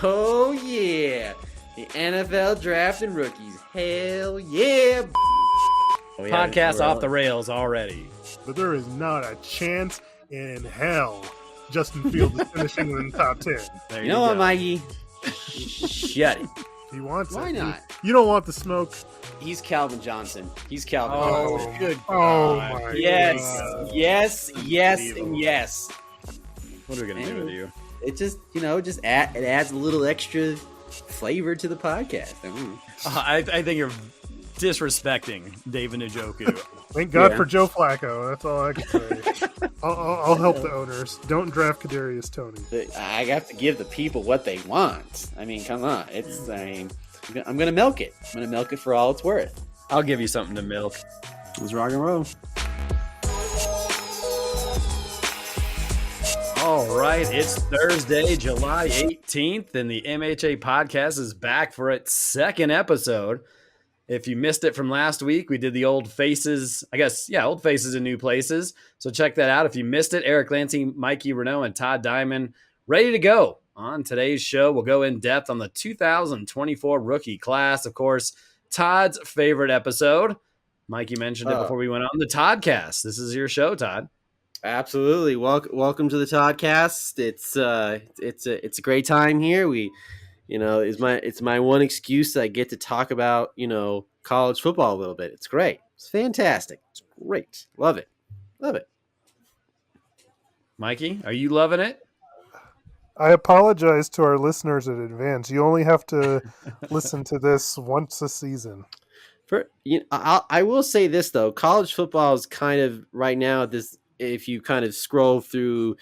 Oh, yeah. The NFL draft and rookies. Hell yeah. Podcast off the rails already. But there is not a chance in hell Justin Fields is finishing in the top 10. There you know what, Mikey? Shut it. He wants Why it. not? You don't want the smoke. He's Calvin Johnson. He's Calvin Oh, Johnson. Good Oh, God. my Yes, God. yes, and yes. What are we going to do with you? It just, it adds a little extra flavor to the podcast. I think you're disrespecting David Njoku. Thank God Yeah. for Joe Flacco. That's all I can say. I'll help the owners. Don't draft Kadarius Toney. I have to give the people what they want. I mean, come on. I'm going to milk it. I'm going to milk it for all it's worth. I'll give you something to milk. Let's rock and roll. All right, it's Thursday, July 18th, and the MHA Podcast is back for its second episode. If you missed it from last week, we did the old faces, old faces in new places. So check that out. If you missed it, Eric Lansing, Mikey Renault, and Todd Diamond ready to go. On today's show, we'll go in depth on the 2024 rookie class. Of course, Todd's favorite episode. Mikey mentioned it before we went on the Toddcast. This is your show, Todd. Absolutely. Welcome to the Toddcast. It's a great time here. It's my one excuse that I get to talk about, college football a little bit. It's great. It's fantastic. It's great. Love it. Love it. Mikey, are you loving it? I apologize to our listeners in advance. You only have to listen to this once a season. I will say this, though. College football is kind of right now if you kind of scroll through,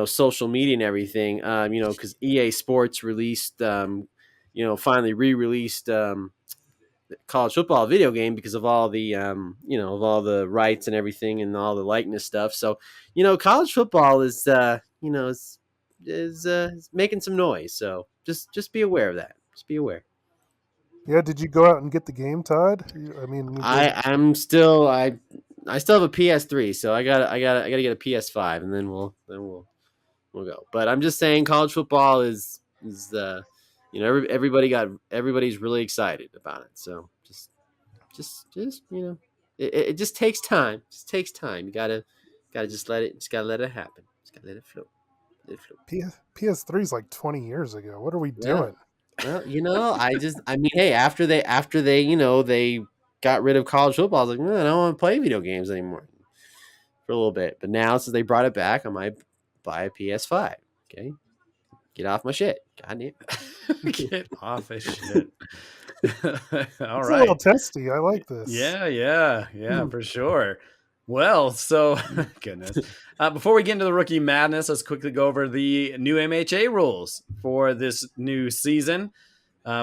social media and everything, because EA Sports released, finally re-released college football video game because of all the, of all the rights and everything and all the likeness stuff. So, college football is making some noise. So just be aware of that. Just be aware. Yeah, did you go out and get the game, Todd? I still have a PS3, so I gotta get a PS5, and then we'll go. But I'm just saying, college football is everybody's really excited about it. So it just takes time. It just takes time. You gotta let it happen. Just gotta let it flow. PS3 is like 20 years ago. What are we doing? Well, hey, after they got rid of college football, I was like, I don't want to play video games anymore for a little bit. But now, since they brought it back, I might buy a PS5. Okay, get off my shit. God damn. Get off his shit. All It's right. a little testy. I like this. Yeah, for sure. Well, so goodness. Before we get into the rookie madness, let's quickly go over the new MHA rules for this new season.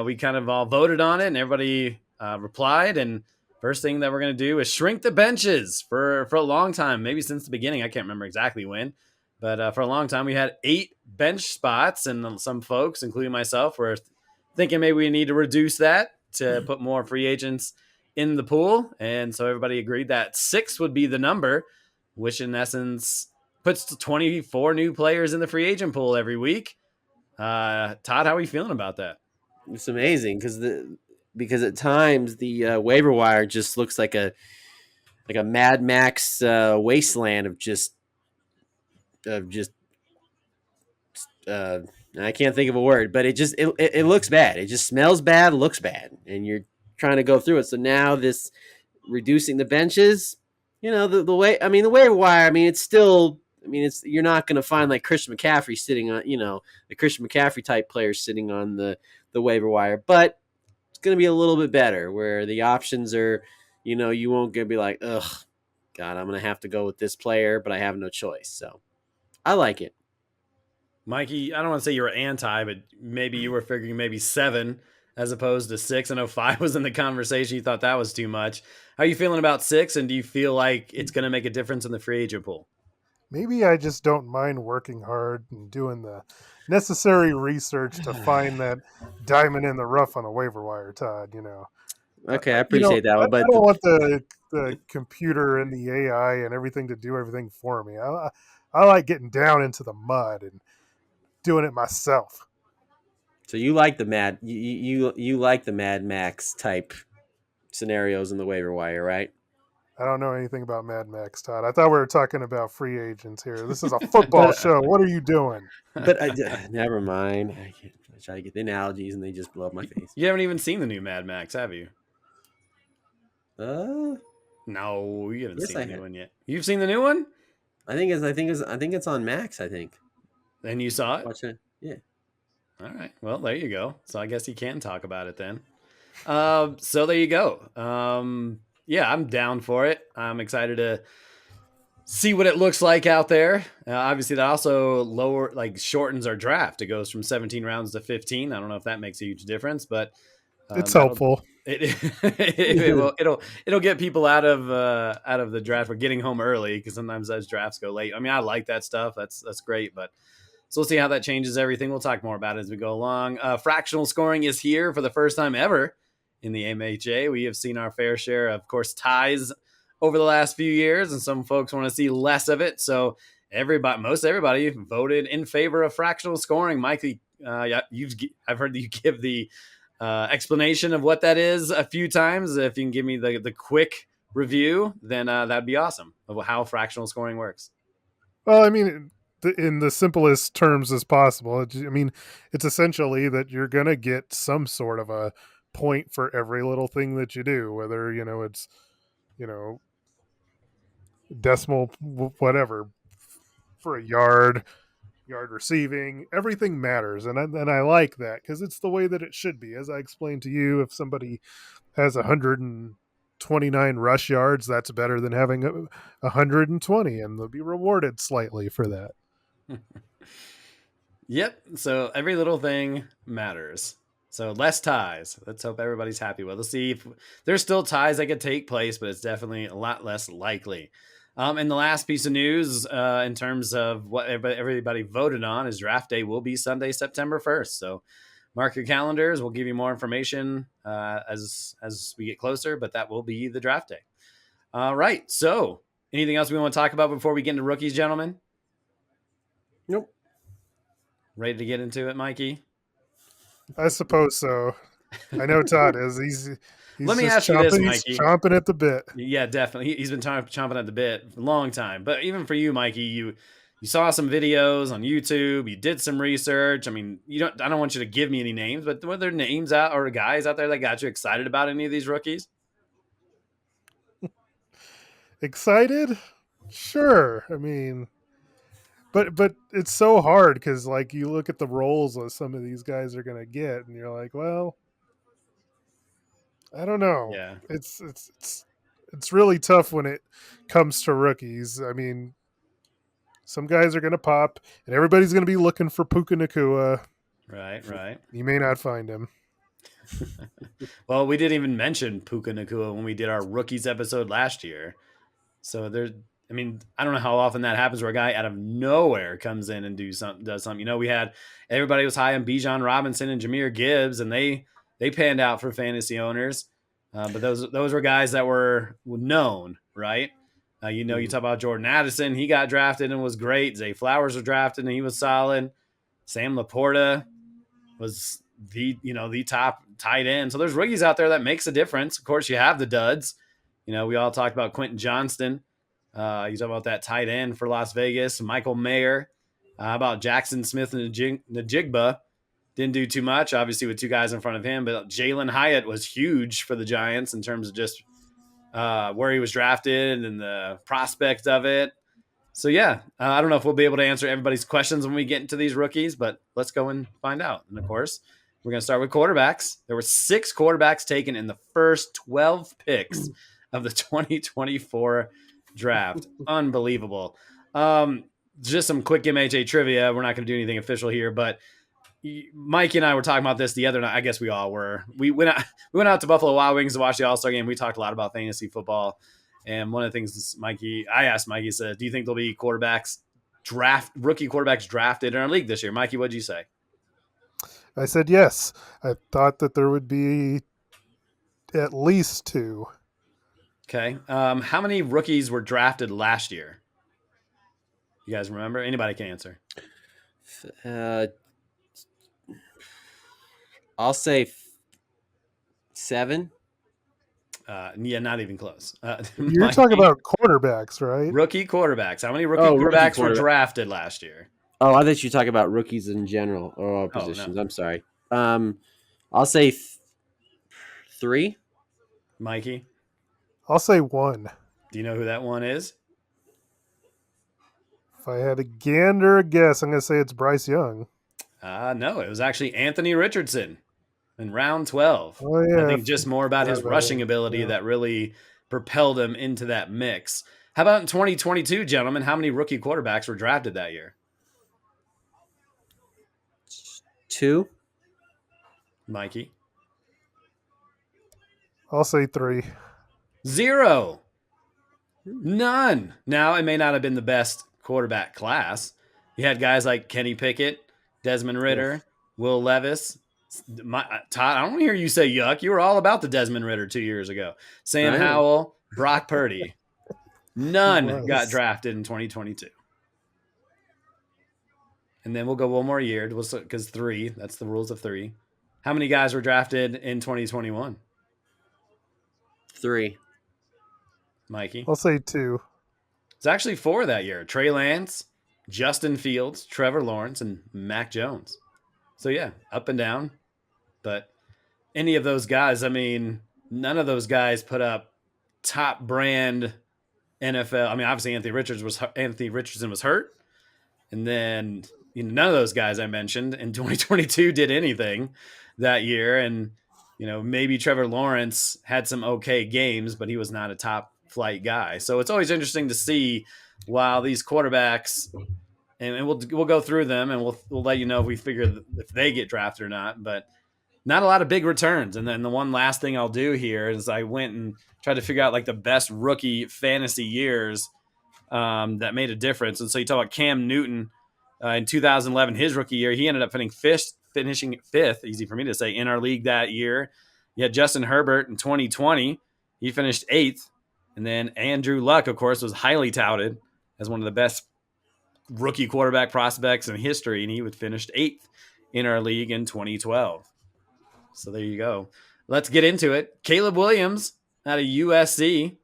We kind of all voted on it, and everybody replied. And first thing that we're going to do is shrink the benches for a long time, maybe since the beginning. I can't remember exactly when, but for a long time we had 8 bench spots, and some folks, including myself, were thinking maybe we need to reduce that to put more free agents in the pool. And so everybody agreed that 6 would be the number, which in essence puts 24 new players in the free agent pool every week. Todd, how are you feeling about that? It's amazing because at times the waiver wire just looks like a Mad Max wasteland of just I can't think of a word, but it looks bad. It just smells bad, looks bad, and you're trying to go through it. So now this reducing the benches, the waiver wire. It's still. You're not going to find like Christian McCaffrey sitting on, the Christian McCaffrey type players sitting on the waiver wire, but it's going to be a little bit better where the options are, you won't get to be like, ugh, God, I'm going to have to go with this player, but I have no choice. So I like it. Mikey, I don't want to say you were anti, but maybe you were figuring maybe 7 as opposed to 6. I know 5 was in the conversation. You thought that was too much. How are you feeling about 6? And do you feel like it's going to make a difference in the free agent pool? Maybe I just don't mind working hard and doing the necessary research to find that diamond in the rough on a waiver wire, Todd. Okay, I appreciate that one, I but don't want the computer and the AI and everything to do everything for me. I like getting down into the mud and doing it myself. so you like the you like the Mad Max type scenarios in the waiver wire, right? I don't know anything about Mad Max, Todd. I thought we were talking about free agents here. This is a football But show. What are you doing? but never mind. I try to get the analogies and they just blow up my face. You haven't even seen the new Mad Max, have you? Uh, No, you haven't yes, seen I the new have. one yet. You've seen the new one? I think it's on Max. I think. And you saw it? Watch it. Yeah. All right. Well, there you go. So I guess you can talk about it then. So there you go. Yeah, I'm down for it. I'm excited to see what it looks like out there. Obviously, that also shortens our draft. It goes from 17 rounds to 15. I don't know if that makes a huge difference, but It's that'll helpful. it'll get people out of the draft or getting home early, because sometimes those drafts go late. I mean, I like that stuff. That's great, but so we'll see how that changes everything. We'll talk more about it as we go along. Fractional scoring is here for the first time ever in the MHA. We have seen our fair share, of course, ties over the last few years, and some folks want to see less of it. So most everybody voted in favor of fractional scoring. Mikey, I've heard you give the explanation of what that is a few times. If you can give me the quick review, then that'd be awesome, of how fractional scoring works. Well, I mean, in the simplest terms as possible. I mean, it's essentially that you're going to get some sort of a point for every little thing that you do, whether, it's, decimal, whatever, for a yard receiving, everything matters. And I like that, because it's the way that it should be. As I explained to you, if somebody has 129 rush yards, that's better than having 120, and they'll be rewarded slightly for that. Yep. So every little thing matters. So less ties. Let's hope everybody's happy with. Let's see if there's still ties that could take place, but it's definitely a lot less likely. And the last piece of news, in terms of what everybody voted on, is draft day will be Sunday, September 1st. So mark your calendars. We'll give you more information as we get closer, but that will be the draft day. All right. So anything else we want to talk about before we get into rookies, gentlemen? Nope. Ready to get into it, Mikey? I suppose so. I know Todd is. He's Let me ask you this, Mikey. He's chomping at the bit. Yeah, definitely. He's been chomping at the bit for a long time. But even for you, Mikey, you saw some videos on YouTube. You did some research. I mean, I don't want you to give me any names, but were there names out or guys out there that got you excited about any of these rookies? Excited? Sure. I mean, but it's so hard, because like you look at the roles that some of these guys are going to get, and you're like, well, I don't know. Yeah. It's really tough when it comes to rookies. I mean, some guys are going to pop, and everybody's going to be looking for Puka Nacua. Right. You may not find him. Well, we didn't even mention Puka Nacua when we did our rookies episode last year. So I don't know how often that happens, where a guy out of nowhere comes in and does something. We had everybody was high on Bijan Robinson and Jahmyr Gibbs, and they panned out for fantasy owners. But those were guys that were known, right? You talk about Jordan Addison. He got drafted and was great. Zay Flowers was drafted and he was solid. Sam Laporta was the top tight end. So there's rookies out there that makes a difference. Of course, you have the duds. We all talked about Quentin Johnston. You talk about that tight end for Las Vegas, Michael Mayer. How about Jackson Smith and Najigba? Didn't do too much, obviously, with two guys in front of him. But Jalen Hyatt was huge for the Giants in terms of just where he was drafted and the prospect of it. So, yeah, I don't know if we'll be able to answer everybody's questions when we get into these rookies, but let's go and find out. And, of course, we're going to start with quarterbacks. There were 6 quarterbacks taken in the first 12 picks of the 2024 draft. Unbelievable. Just some quick MHA trivia. We're not going to do anything official here, but Mikey and I were talking about this the other night. I guess we all were. We went out to Buffalo Wild Wings to watch the All-Star game. We talked a lot about fantasy football. And one of the things I asked Mikey, said, do you think there'll be rookie quarterbacks drafted in our league this year? Mikey, what'd you say? I said yes. I thought that there would be At least 2. Okay. How many rookies were drafted last year? You guys remember? Anybody can answer. I'll say 7. Yeah, not even close. You're talking about quarterbacks, right? Rookie quarterbacks. How many rookie Rookie quarterbacks were quarterback. drafted last year? Oh, I thought you were talking about rookies in general or all positions. No. I'm sorry. I'll say 3. Mikey, I'll say 1. do you know who that one is? If I had a gander a guess, I'm going to say it's Bryce Young. No, it was actually Anthony Richardson in round 12. Oh, yeah. I think just more about his rushing ability that really propelled him into that mix. How about in 2022, gentlemen? How many rookie quarterbacks were drafted that year? 2. Mikey? I'll say 3. 0. None. Now, it may not have been the best quarterback class. You had guys like Kenny Pickett, Desmond Ritter, Will Levis. Todd, I don't hear you say yuck. You were all about the Desmond Ritter 2 years ago. Sam Howell, Brock Purdy. None got drafted in 2022. And then we'll go one more year because 3. That's the rules of 3. How many guys were drafted in 2021? 3. Mikey? I'll say 2. It's actually 4 that year. Trey Lance, Justin Fields, Trevor Lawrence, and Mac Jones. So, yeah, up and down. But any of those guys, I mean, none of those guys put up top brand NFL. I mean, obviously Anthony Richardson was hurt. And then none of those guys I mentioned in 2022 did anything that year. And, maybe Trevor Lawrence had some okay games, but he was not a top flight guy. So it's always interesting to see while these quarterbacks, and we'll go through them and we'll let you know if we figure if they get drafted or not, but not a lot of big returns. And then the one last thing I'll do here is I went and tried to figure out like the best rookie fantasy years that made a difference. And so you talk about Cam Newton in 2011, his rookie year, he ended up finishing fifth, easy for me to say, in our league that year. You had Justin Herbert in 2020. He finished 8th. And then Andrew Luck, of course, was highly touted as one of the best rookie quarterback prospects in history, and he would finish 8th in our league in 2012. So there you go. Let's get into it. Caleb Williams out of USC,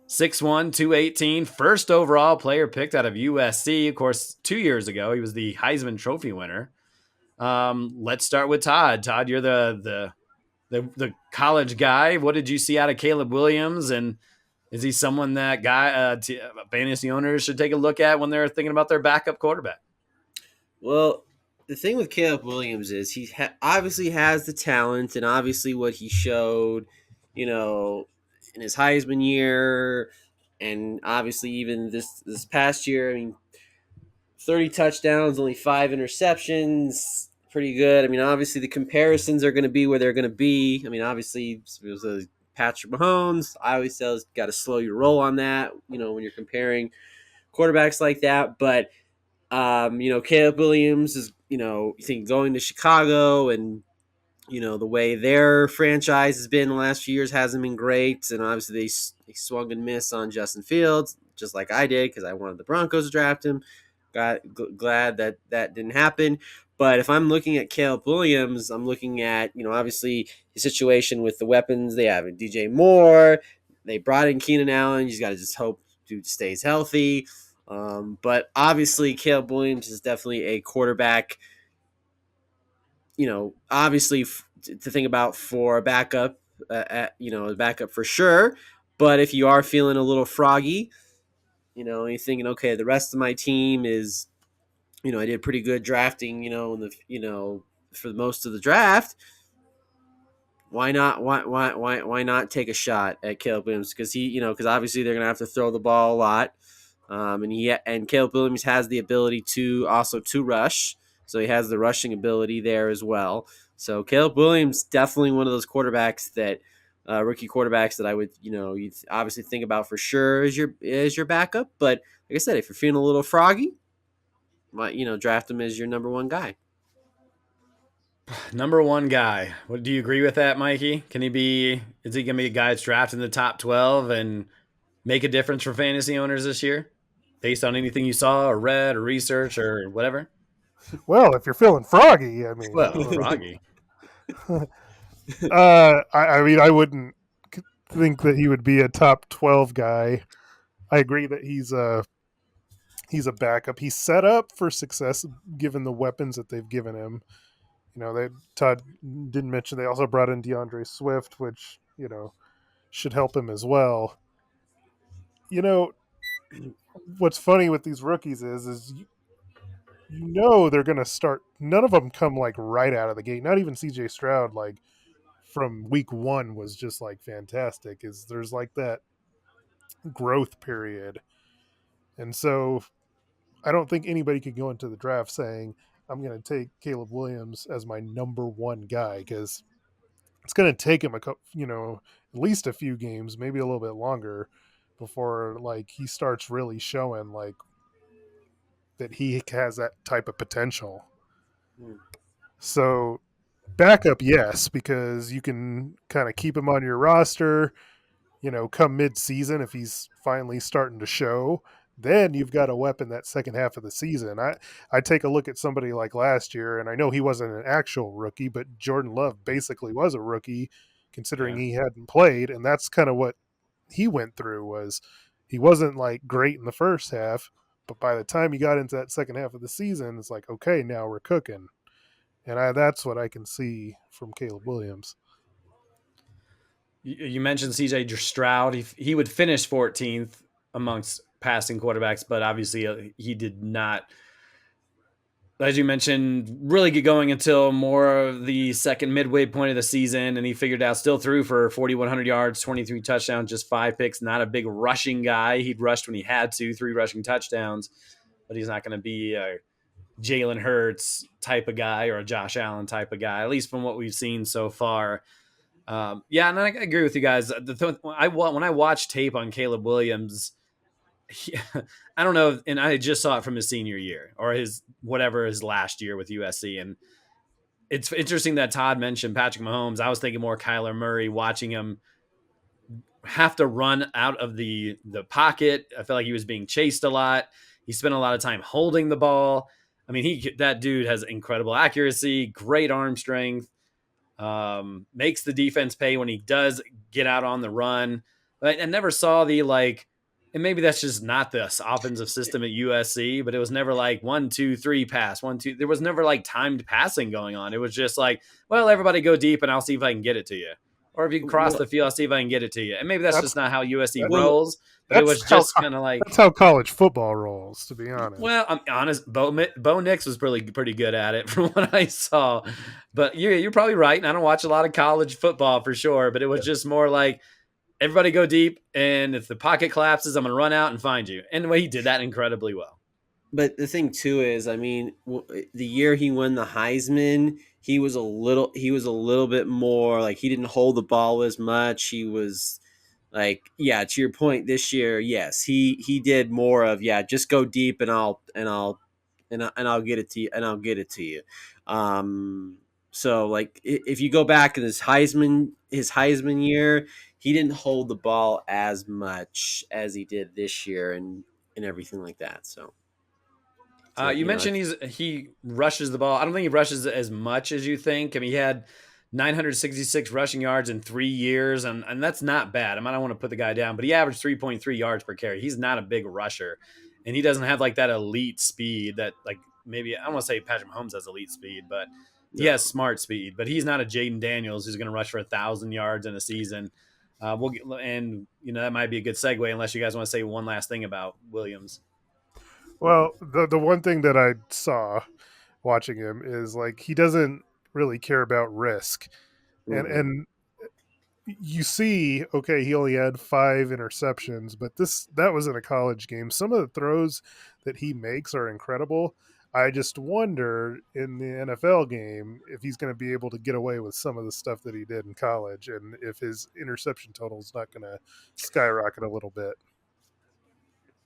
6'1", 218, first overall player picked out of USC. Of course, 2 years ago, he was the Heisman Trophy winner. Let's start with Todd. Todd, you're the college guy. What did you see out of Caleb Williams, and is he someone that fantasy owners should take a look at when they're thinking about their backup quarterback? Well, the thing with Caleb Williams is he obviously has the talent, and obviously what he showed, in his Heisman year, and obviously even this past year. I mean, 30 touchdowns, only 5 interceptions. Pretty good. I mean, obviously the comparisons are going to be where they're going to be. I mean, obviously it was a Patrick Mahomes. I always say got to slow your roll on that, when you're comparing quarterbacks like that. But, Caleb Williams is, you think going to Chicago and, the way their franchise has been the last few years hasn't been great. And obviously they swung and missed on Justin Fields, just like I did because I wanted the Broncos to draft him. Glad that didn't happen. But if I'm looking at Caleb Williams, I'm looking at, obviously his situation with the weapons they have. DJ Moore, they brought in Keenan Allen. You just got to just hope dude stays healthy. But obviously Caleb Williams is definitely a quarterback, obviously to think about for a backup, a backup for sure. But if you are feeling a little froggy, you're thinking, okay, the rest of my team is, I did pretty good drafting, for most of the draft. Why not? Why not take a shot at Caleb Williams? Because because obviously they're gonna have to throw the ball a lot, and Caleb Williams has the ability to rush, so he has the rushing ability there as well. So Caleb Williams definitely one of those quarterbacks that. Rookie quarterbacks that I would, you obviously think about for sure as your backup. But like I said, if you're feeling a little froggy, draft him as your number one guy. Number one guy. What do you agree with that, Mikey? Is he going to be a guy that's drafted in the top 12 and make a difference for fantasy owners this year based on anything you saw or read or research or whatever? Well, if you're feeling froggy, I mean, Well, Froggy. I mean, I wouldn't think that he would be a top 12 guy. I agree that he's a backup. He's set up for success given the weapons that they've given him. Todd didn't mention they also brought in DeAndre Swift, which should help him as well. What's funny with these rookies is they're going to start. None of them come like right out of the gate. Not even CJ Stroud, like from week one, was just like fantastic. Is there's like that growth period, and so I don't think anybody could go into the draft saying I'm going to take Caleb Williams as my number one guy, because it's going to take him at least a few games, maybe a little bit longer, before like he starts really showing like that he has that type of potential. So backup, yes, because you can kind of keep him on your roster, come mid-season if he's finally starting to show. Then you've got a weapon that second half of the season. I take a look at somebody like last year, and I know he wasn't an actual rookie, but Jordan Love basically was a rookie considering he hadn't played, and that's kind of what he went through. Was he wasn't like great in the first half, but by the time he got into that second half of the season, it's like, okay, now we're cooking. And that's what I can see from Caleb Williams. You mentioned CJ Stroud. He would finish 14th amongst passing quarterbacks, but obviously he did not, as you mentioned, really get going until more of the second midway point of the season, and he figured out still threw for 4,100 yards, 23 touchdowns, just 5 picks. Not a big rushing guy. He'd rushed when he had to, 3 rushing touchdowns, but he's not going to be a Jalen Hurts type of guy or a Josh Allen type of guy, at least from what we've seen so far. And I agree with you guys. When I watch tape on Caleb Williams, I don't know, and I just saw it from his senior year or his last year with USC, and it's interesting that Todd mentioned Patrick Mahomes. I was thinking more Kyler Murray, watching him have to run out of the pocket. I felt like he was being chased a lot. He spent a lot of time holding the ball. I mean, that dude has incredible accuracy, great arm strength. Makes the defense pay when he does get out on the run. But I never saw and maybe that's just not the offensive system at USC, but it was never like 1, 2, 3 pass, 1, 2. There was never like timed passing going on. It was just like, well, everybody go deep and I'll see if I can get it to you. Or if you can cross the field, I'll see if I can get it to you. And maybe that's just not how USC rolls. But it was just kind of like, that's how college football rolls, to be honest. Well, I'm honest. Bo Nix was pretty good at it from what I saw. But you're probably right. And I don't watch a lot of college football for sure. But it was just more like everybody go deep, and if the pocket collapses, I'm gonna run out and find you. And he did that incredibly well. But the thing too is, I mean, the year he won the Heisman, he was a little bit more like he didn't hold the ball as much. He was like, yeah, to your point, this year, yes, he did more of just go deep and I'll get it to you and I'll get it to you. So like if you go back in his Heisman year, he didn't hold the ball as much as he did this year and everything like that. So. You mentioned he rushes the ball. I don't think he rushes as much as you think. I mean, he had 966 rushing yards in 3 years, and that's not bad. I mean, I don't want to put the guy down, but he averaged 3.3 yards per carry. He's not a big rusher, and he doesn't have like that elite speed that like maybe I don't want to say Patrick Mahomes has elite speed, but he has smart speed. But he's not a Jaden Daniels who's going to rush for 1,000 yards in a season. That might be a good segue unless you guys want to say one last thing about Williams. Well, the one thing that I saw watching him is like he doesn't really care about risk. Mm-hmm. And you see, okay, he only had 5 interceptions, but that was in a college game. Some of the throws that he makes are incredible. I just wonder in the NFL game if he's going to be able to get away with some of the stuff that he did in college, and if his interception total is not going to skyrocket a little bit.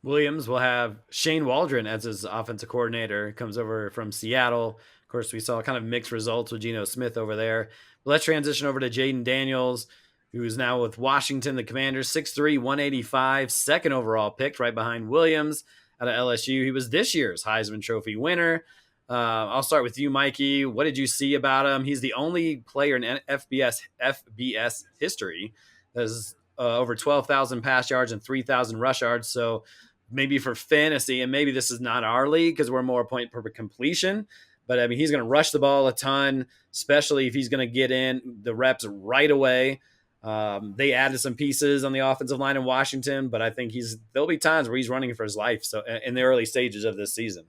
Williams will have Shane Waldron as his offensive coordinator. Comes over from Seattle. Of course, we saw kind of mixed results with Geno Smith over there. But let's transition over to Jaden Daniels, who's now with Washington, the Commanders, 6'3", 185, second overall pick, right behind Williams out of LSU. He was this year's Heisman Trophy winner. I'll start with you, Mikey. What did you see about him? He's the only player in FBS history that has over 12,000 pass yards and 3,000 rush yards. So maybe for fantasy, and maybe this is not our league because we're more point per completion, but I mean, he's going to rush the ball a ton, especially if he's going to get in the reps right away. They added some pieces on the offensive line in Washington, but I think there'll be times where he's running for his life. So in the early stages of this season.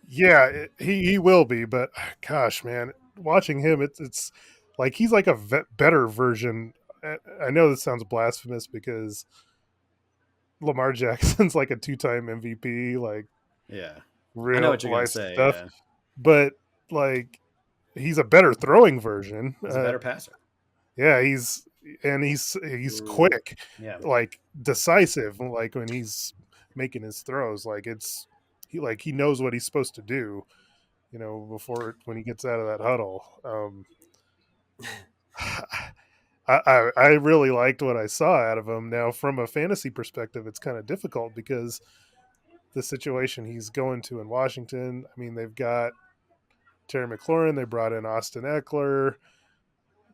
Yeah, he will be, but gosh, man, watching him, it's like he's like a better version. I know this sounds blasphemous because Lamar Jackson's like a 2-time MVP, like yeah, real I know what you're gonna life say, stuff. yeah. But like he's a better throwing version. He's a better passer. Yeah, he's quick, yeah, like decisive, like when he's making his throws, like he knows what he's supposed to do, when he gets out of that huddle. I really liked what I saw out of him. Now, from a fantasy perspective, it's kind of difficult because the situation he's going to in Washington. I mean, they've got Terry McLaurin. They brought in Austin Eckler.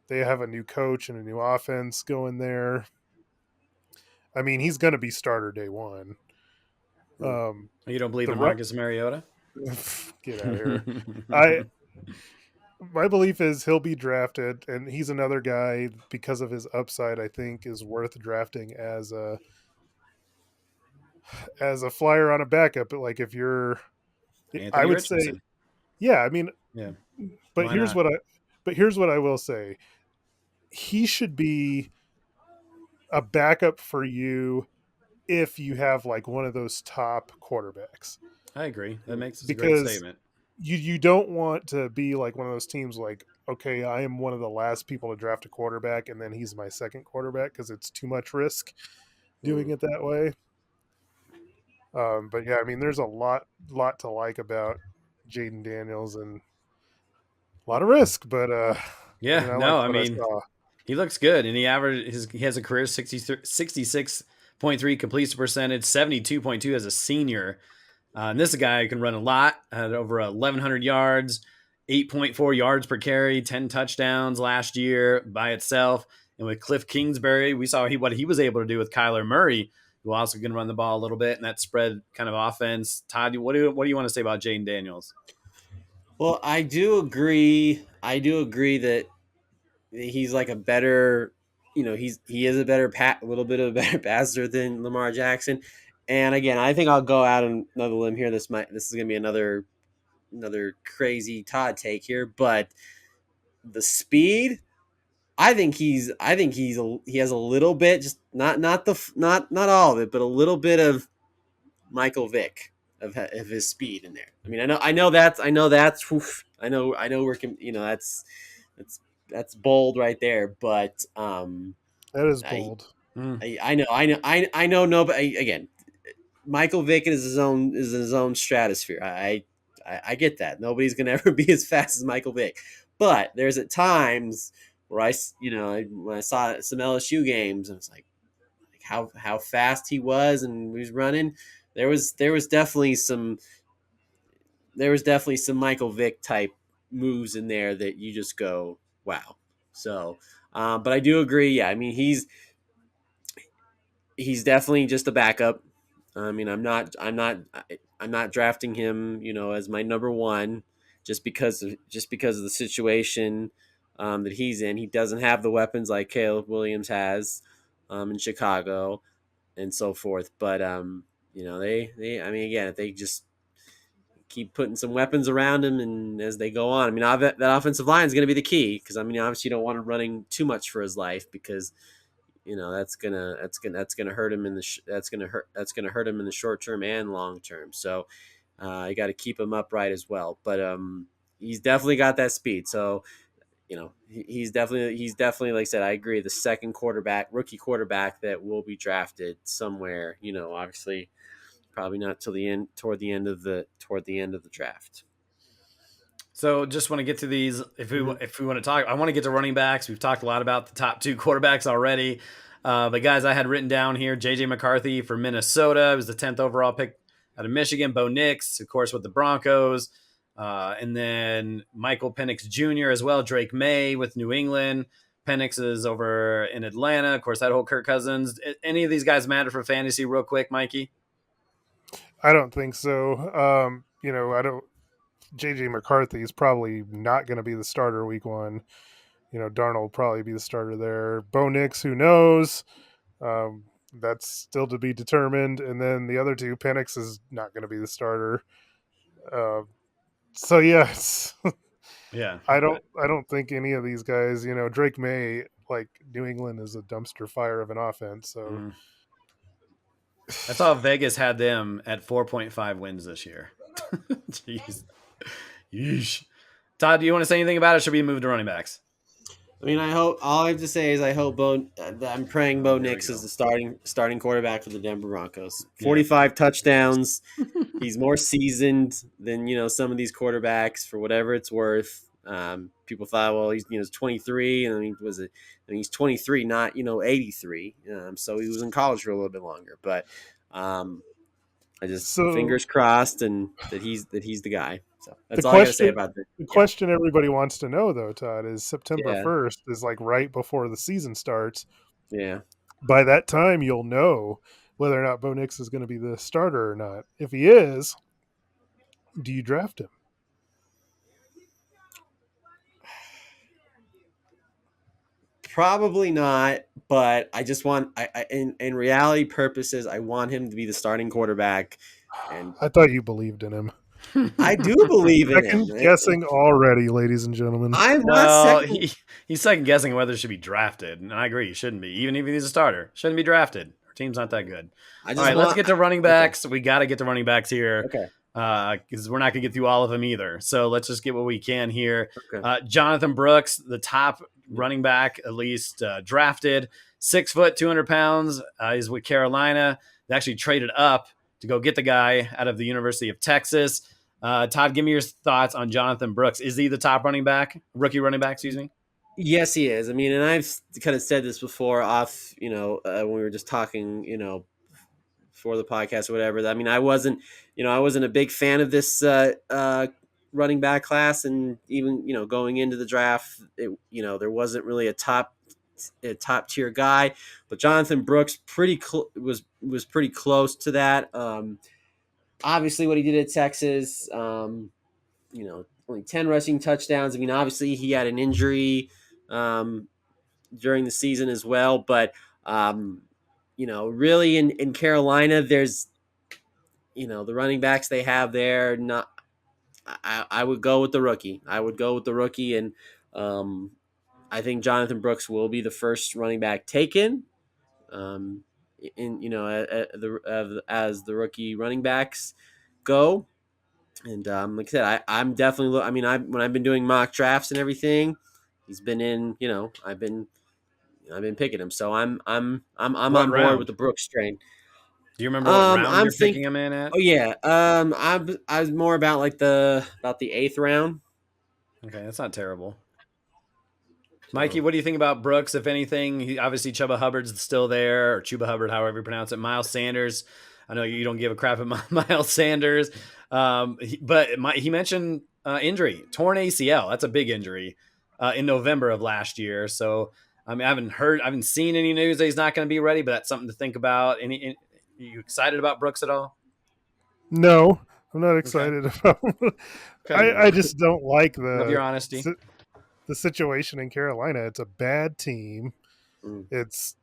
They have a new coach and a new offense going there. I mean, he's going to be starter day one. You don't believe in Marcus Mariota? Get out of here. My belief is he'll be drafted, and he's another guy because of his upside. I think is worth drafting as a flyer on a backup. But like if you're, Anthony I would Richardson. say, yeah. I mean, yeah. But here's what I will say. He should be a backup for you if you have like one of those top quarterbacks. I agree. That makes a great statement. You don't want to be like one of those teams like, okay, I am one of the last people to draft a quarterback and then he's my second quarterback because it's too much risk doing it that way. But yeah, I mean, there's a lot to like about Jaden Daniels and a lot of risk, but I mean, he looks good, and he has a career 66.3 completion percentage, 72.2 as a senior. And this is a guy who can run a lot, had over 1,100 yards, 8.4 yards per carry, 10 touchdowns last year by itself. And with Cliff Kingsbury, we saw what he was able to do with Kyler Murray, who also can run the ball a little bit, and that spread kind of offense. Todd, what do you want to say about Jaden Daniels? Well, I do agree that he's like a better, he is a better little bit of a better passer than Lamar Jackson. And again, I think I'll go out on another limb here. This is going to be another crazy Todd take here, but the speed, I think he has a little bit, just not all of it, but a little bit of Michael Vick of his speed in there. I mean, I know that's that's bold right there, but that is bold. I know. No, but again, Michael Vick is his own stratosphere. I get that. Nobody's gonna ever be as fast as Michael Vick, but there's at times where when I saw some LSU games, and it's like how fast he was and he was running. There was definitely some Michael Vick type moves in there that you just go, wow. So, but I do agree. Yeah, I mean he's definitely just a backup. I mean, I'm not drafting him, as my number one, just because of the situation that he's in. He doesn't have the weapons like Caleb Williams has in Chicago and so forth. But if they just keep putting some weapons around him, and as they go on, I mean, that offensive line is going to be the key because I mean, obviously, you don't want him running too much for his life because that's gonna hurt him that's gonna hurt him in the short term and long term. So you got to keep him upright as well. But he's definitely got that speed. So he's definitely like I said, I agree, the second rookie quarterback that will be drafted somewhere. Obviously, probably not toward the end of the draft. So just want to get to these. If we Mhm. want to talk, I want to get to running backs. We've talked a lot about the top 2 quarterbacks already. But guys, I had written down here JJ McCarthy for Minnesota. It was the 10th overall pick out of Michigan. Bo Nix, of course, with the Broncos. And then Michael Penix Jr. as well. Drake May with New England. Penix is over in Atlanta. Of course, that whole Kirk Cousins. Any of these guys matter for fantasy real quick, Mikey? I don't think so. I don't. JJ McCarthy is probably not going to be the starter week 1. Darnold will probably be the starter there. Bo Nix, who knows? That's still to be determined. And then the other 2, Penix is not going to be the starter. So yes, Yeah. I don't think any of these guys. Drake May, like New England, is a dumpster fire of an offense. So I saw Vegas had them at 4.5 wins this year. Jeez. Yeesh. Todd, do you want to say anything about it? Or should we move to running backs? I mean, I hope all I have to say is I hope I'm praying Bo There we Nix go. is the starting quarterback for the Denver Broncos. 45 touchdowns. He's more seasoned than some of these quarterbacks for whatever it's worth. People thought, well, he's 23, and I mean, he's 23, not 83. So he was in college for a little bit longer. But I just fingers crossed and that he's the guy. So that's all I got to say about that. The question everybody wants to know, though, Todd, is September Yeah. 1st is like right before the season starts. Yeah. By that time, you'll know whether or not Bo Nix is going to be the starter or not. If he is, do you draft him? Probably not, but I just want in reality purposes, I want him to be the starting quarterback. And I thought you believed in him. I do believe in him. Second guessing already, ladies and gentlemen. I'm not Well, second. he's second guessing whether it should be drafted, and I agree, he shouldn't be. Even if he's a starter, shouldn't be drafted. Our team's not that good. All right, let's get to running backs. Okay. We got to get to running backs here. Okay. Because we're not going to get through all of them either. So let's just get what we can here. Okay. Jonathan Brooks, the top running back, at least drafted, 6 foot, 200 pounds. He's with Carolina. They actually traded up to go get the guy out of the University of Texas. Todd, give me your thoughts on Jonathan Brooks. Is he the top rookie running back, excuse me? Yes, he is. I mean, and I've kind of said this before off, when we were just talking, for the podcast or whatever. I mean, I wasn't a big fan of this running back class, and even going into the draft, there wasn't really a top tier guy, but Jonathan Brooks was pretty close to that. Obviously, what he did at Texas, only 10 rushing touchdowns. I mean, obviously he had an injury during the season as well, but really in Carolina, there's the running backs they have there. Not, I would go with the rookie. And I think Jonathan Brooks will be the first running back taken. As the rookie running backs go, and like I said, I'm definitely. I mean, when I've been doing mock drafts and everything, he's been in. I've been picking him, so I'm on board with the Brooks train. Do you remember what round you're picking him in at? Oh yeah, I was more about the 8th round. Okay, that's not terrible. Mikey, what do you think about Brooks? If anything, obviously Chuba Hubbard's still there, or Chuba Hubbard, however you pronounce it. Miles Sanders. I know you don't give a crap about Miles Sanders, but he mentioned injury, torn ACL. That's a big injury in November of last year. So I mean, I haven't seen any news that he's not going to be ready, but that's something to think about. Are you excited about Brooks at all? No, I'm not excited about. I just don't like Love your honesty. The situation in Carolina. It's a bad team. It's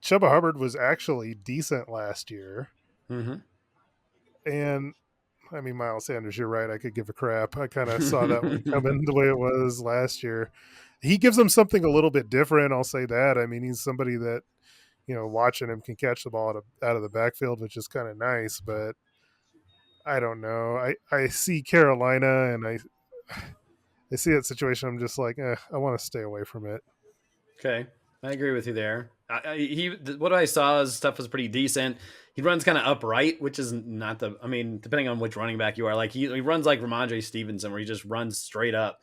Chuba Hubbard was actually decent last year. Mm-hmm. And I mean, Miles Sanders, you're right. I could give a crap. I kind of saw that one coming the way it was last year. He gives them something a little bit different. I'll say that. I mean, he's somebody that, watching him can catch the ball out of the backfield, which is kind of nice, but I don't know. I see Carolina and I see that situation. I'm just like, I want to stay away from it. Okay. I agree with you there. What I saw, his stuff was pretty decent. He runs kind of upright, which is not the. I mean, depending on which running back you are, like he runs like Ramondre Stevenson, where he just runs straight up,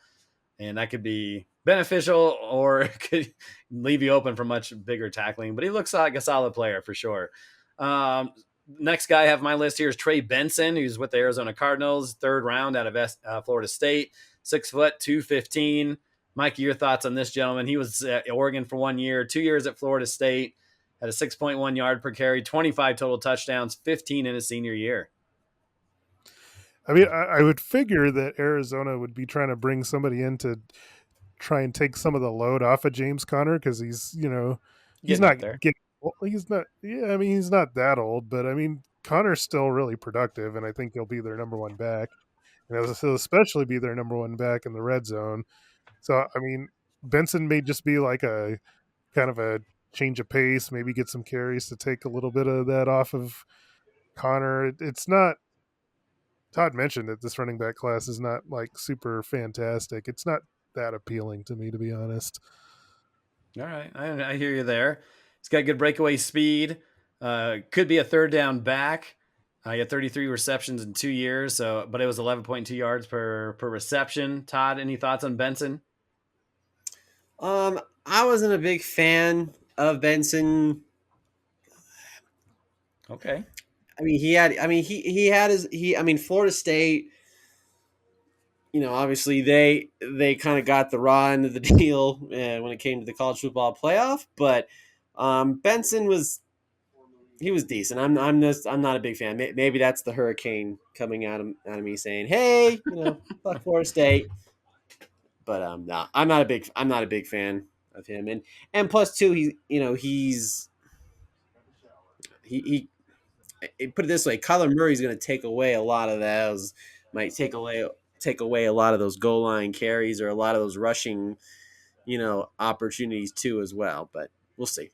and that could be beneficial or it could leave you open for much bigger tackling. But he looks like a solid player for sure. Um, Next guy I have on my list here is Trey Benson, who's with the Arizona Cardinals, 3rd round out of Florida State, 6 foot, 215. Mikey, your thoughts on this gentleman? He was at Oregon for 1 year, 2 years at Florida State, had a 6.1 yard per carry, 25 total touchdowns, 15 in his senior year. I mean, I would figure that Arizona would be trying to bring somebody in to try and take some of the load off of James Conner because he's, he's not getting, he's not, yeah, I mean, he's not that old, but I mean, Connor's still really productive, and I think he'll be their number one back. And he'll especially be their number one back in the red zone. So, I mean, Benson may just be like a kind of a change of pace, maybe get some carries to take a little bit of that off of Connor. It's not, Todd mentioned that this running back class is not like super fantastic. It's not that appealing to me, to be honest. All right. I hear you there. He's got good breakaway speed. Could be a 3rd down back. He had 33 receptions in 2 years, but it was 11.2 yards per reception. Todd, any thoughts on Benson? I wasn't a big fan of Benson. Okay. I mean, Florida State, obviously they kind of got the raw end of the deal when it came to the college football playoff, but Benson was decent. I'm not a big fan. Maybe that's the hurricane coming out of me saying, "Hey, fuck Florida State." But no, I'm not a big fan of him, and plus two, he put it this way, Kyler Murray's going to take away a lot of those, might take away a lot of those goal line carries or a lot of those rushing, opportunities too as well. But we'll see.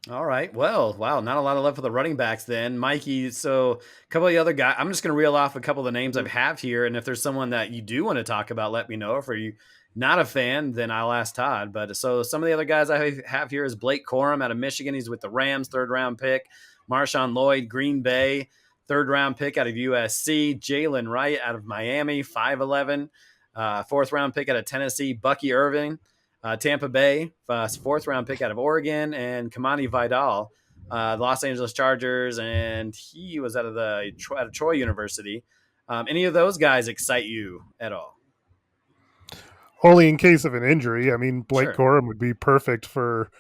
All right. Well, wow, not a lot of love for the running backs then. Mikey, so a couple of the other guys, I'm just going to reel off a couple of the names I have here, and if there's someone that you do want to talk about, let me know. If you're not a fan, then I'll ask Todd. But so some of the other guys I have here is Blake Corum out of Michigan. He's with the Rams, 3rd round pick. Marshawn Lloyd, Green Bay, 3rd round pick out of USC. Jalen Wright out of Miami, 5'11", 4th round pick out of Tennessee. Bucky Irving, Tampa Bay, 4th round pick out of Oregon, and Kamani Vidal, the Los Angeles Chargers, and he was out of Troy University. Any of those guys excite you at all? Only in case of an injury. I mean, Blake Sure. Corum would be perfect for,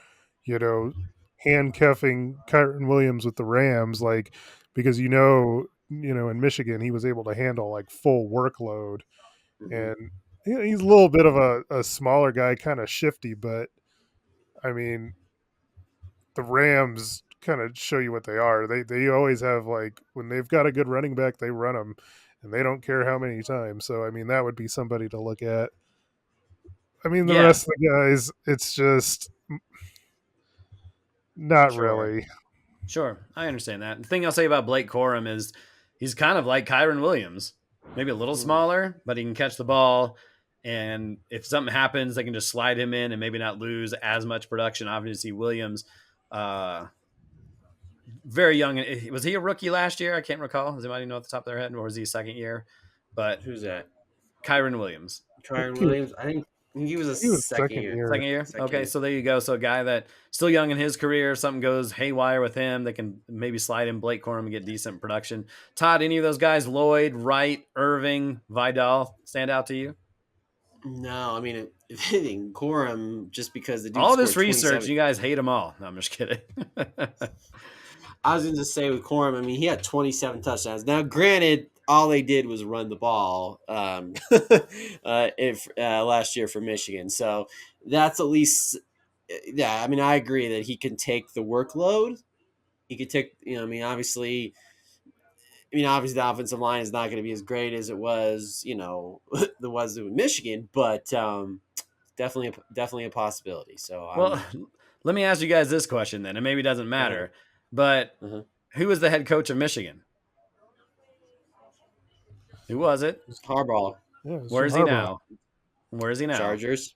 handcuffing Kyron Williams with the Rams, because in Michigan he was able to handle like full workload, and he's a little bit of a smaller guy, kind of shifty, but I mean, the Rams kind of show you what they are. They always have, like, when they've got a good running back, they run them, and they don't care how many times. So I mean, that would be somebody to look at. I mean, the rest of the guys, it's just not really. Sure, I understand that. The thing I'll say about Blake Corum is he's kind of like Kyron Williams, maybe a little smaller, but he can catch the ball. And if something happens, they can just slide him in and maybe not lose as much production. Obviously, Williams, very young. Was he a rookie last year? I can't recall. Does anybody know at the top of their head, or was he 2nd year? But who's that? Kyron Williams. Kyron Williams. I think he was a second year. Second year. Okay, so there you go. So a guy that still young in his career, if something goes haywire with him, they can maybe slide in Blake Corum and get decent production. Todd, any of those guys, Lloyd, Wright, Irving, Vidal, stand out to you? No, I mean, if anything, Corum, just because the dude all this research, you guys hate them all. No, I'm just kidding. I was going to say with Corum, I mean, he had 27 touchdowns. Now, granted, all they did was run the ball last year for Michigan. So that's at least, I mean, I agree that he can take the workload. He could take, obviously the offensive line is not going to be as great as it was, with Michigan, but definitely a possibility. So, let me ask you guys this question then. It maybe doesn't matter, but who was the head coach of Michigan? Who was it? Harbaugh. Yeah, Where is he now? Chargers.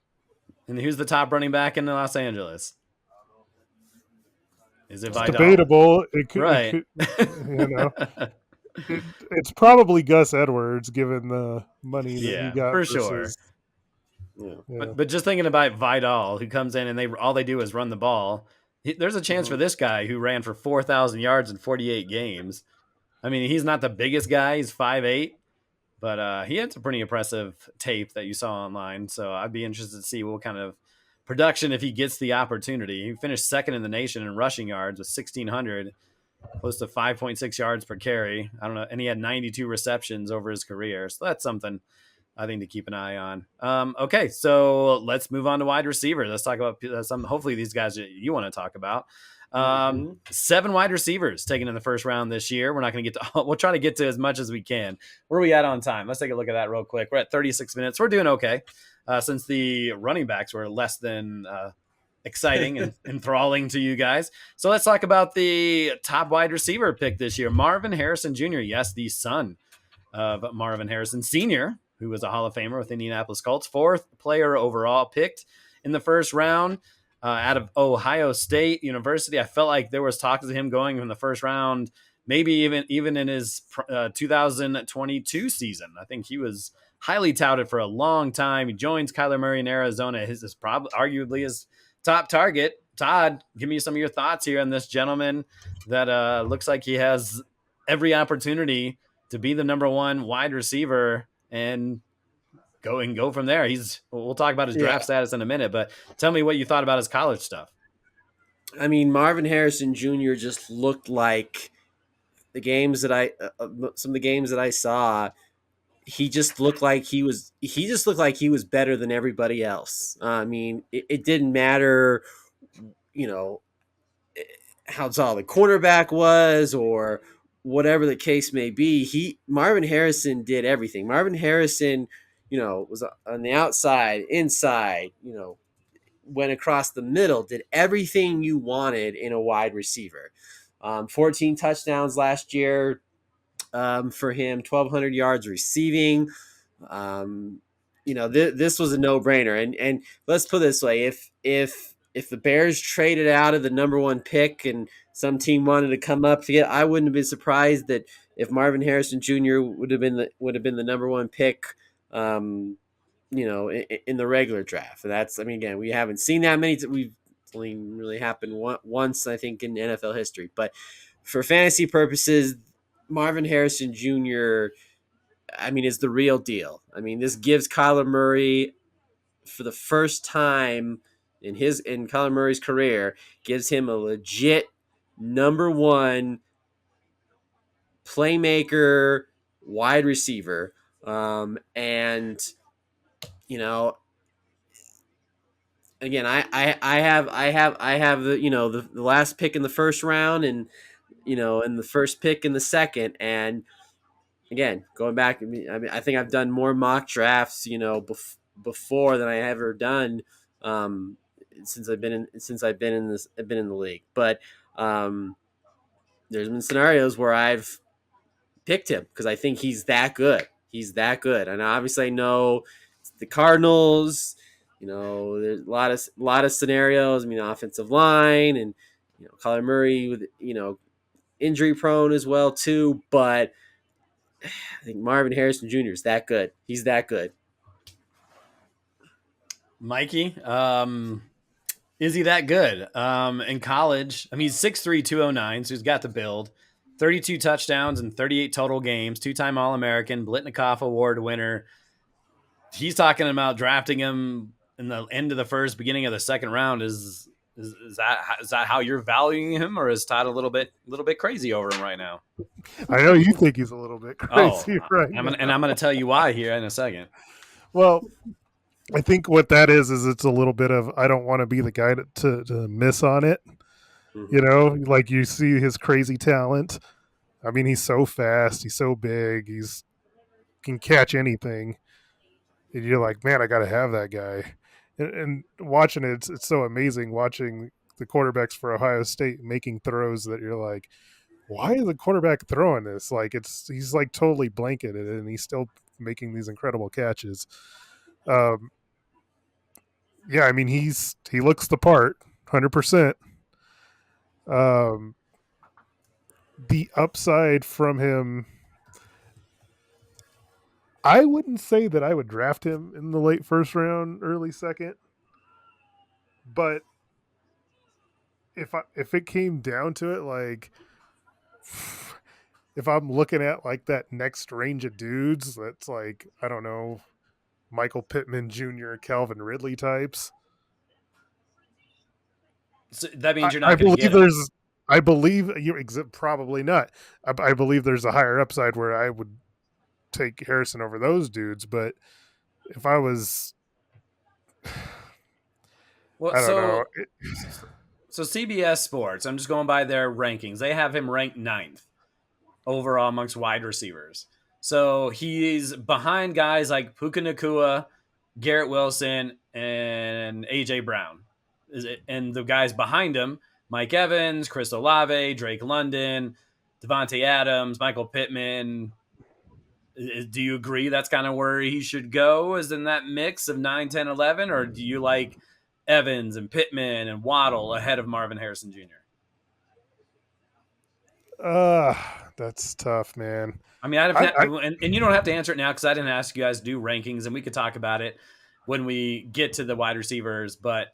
And who's the top running back in Los Angeles? Is it It's Vidal? debatable. Right. It's probably Gus Edwards, given the money that he got for versus, sure. Yeah. But just thinking about Vidal, who comes in and all they do is run the ball. There's a chance for this guy who ran for 4,000 yards in 48 games. I mean, he's not the biggest guy. He's 5'8", but he had some pretty impressive tape that you saw online. So I'd be interested to see what kind of production if he gets the opportunity. He finished second in the nation in rushing yards with 1,600, close to 5.6 yards per carry. I don't know. And he had 92 receptions over his career. So that's something I think to keep an eye on. Okay, so let's move on to wide receiver. Let's talk about some. Hopefully, these guys that you want to talk about. 7 wide receivers taken in the first round this year. We're not going to get to. We'll try to get to as much as we can. Where are we at on time? Let's take a look at that real quick. We're at 36 minutes. We're doing okay since the running backs were less than exciting and enthralling to you guys. So let's talk about the top wide receiver pick this year, Marvin Harrison Jr. Yes, the son of Marvin Harrison Sr., who was a Hall of Famer with Indianapolis Colts, 4th player overall picked in the first round out of Ohio State University. I felt like there was talk of him going from the first round, maybe even in his 2022 season. I think he was highly touted for a long time. He joins Kyler Murray in Arizona. His is probably arguably his top target. Todd, give me some of your thoughts here on this gentleman that looks like he has every opportunity to be the number 1 wide receiver and go from there. We'll talk about his draft status in a minute, but tell me what you thought about his college stuff. I mean, Marvin Harrison Jr. just looked like the games that some of the games that I saw. He just looked like he was better than everybody else. I mean, it didn't matter, how tall the quarterback was or whatever the case may be. Marvin Harrison did everything. Marvin Harrison, was on the outside, inside, went across the middle, did everything you wanted in a wide receiver. 14 touchdowns last year for him, 1,200 yards receiving. This was a no-brainer. And let's put it this way: if the Bears traded out of the number 1 pick and some team wanted to come up to get, I wouldn't have been surprised that if Marvin Harrison Jr. would have been the number 1 pick, in the regular draft. And that's, again, we haven't seen that many. We've only really happened once, I think, in NFL history. But for fantasy purposes, Marvin Harrison Jr., is the real deal. This gives Kyler Murray, for the first time in Kyler Murray's career, gives him a legit number 1 playmaker wide receiver. And again, I have the last pick in the first round and and the first pick in the second. And again, going back, I think I've done more mock drafts before than I ever done since I've been in the league. But there's been scenarios where I've picked him because I think he's that good. And obviously I know it's the Cardinals. There's a lot of scenarios. Offensive line and Kyler Murray with injury prone as well too. But I think Marvin Harrison Jr. is that good. He's that good. Mikey, is he that good? In college, he's 6'3", 209, so he's got the build. 32 touchdowns and 38 total games, 2-time All-American, Blitnikoff Award winner. He's talking about drafting him in the end of the first, beginning of the second round. Is that how you're valuing him, or is Todd a little bit crazy over him right now? I know you think he's a little bit crazy right now. And I'm going to tell you why here in a second. Well, I think what that is it's a little bit of, I don't want to be the guy to miss on it. Like you see his crazy talent. He's so fast. He's so big. Can catch anything. And you're like, man, I got to have that guy. And watching it, it's so amazing watching the quarterbacks for Ohio State making throws that you're like, why is the quarterback throwing this? Like he's like totally blanketed and he's still making these incredible catches. Yeah, I mean he looks the part, 100%. Um, the upside from him, I wouldn't say that I would draft him in the late first round, early second, but if it came down to it, like if I'm looking at like that next range of dudes, that's like I don't know, Michael Pittman Jr., Calvin Ridley types. So that means you're I not going to believe get him. I believe you probably not. I believe there's a higher upside where I would take Harrison over those dudes, but if I was, Well, I don't know. so CBS Sports, I'm just going by their rankings. They have him ranked ninth overall amongst wide receivers. So he's behind guys like Puka Nakua, Garrett Wilson, and AJ Brown. And the guys behind him, Mike Evans, Chris Olave, Drake London, Devontae Adams, Michael Pittman. Do you agree that's kind of where he should go, is in that mix of 9, 10, 11? Or do you like Evans and Pittman and Waddle ahead of Marvin Harrison Jr.? That's tough, man. I mean, and you don't have to answer it now because I didn't ask you guys to do rankings, and we could talk about it when we get to the wide receivers. But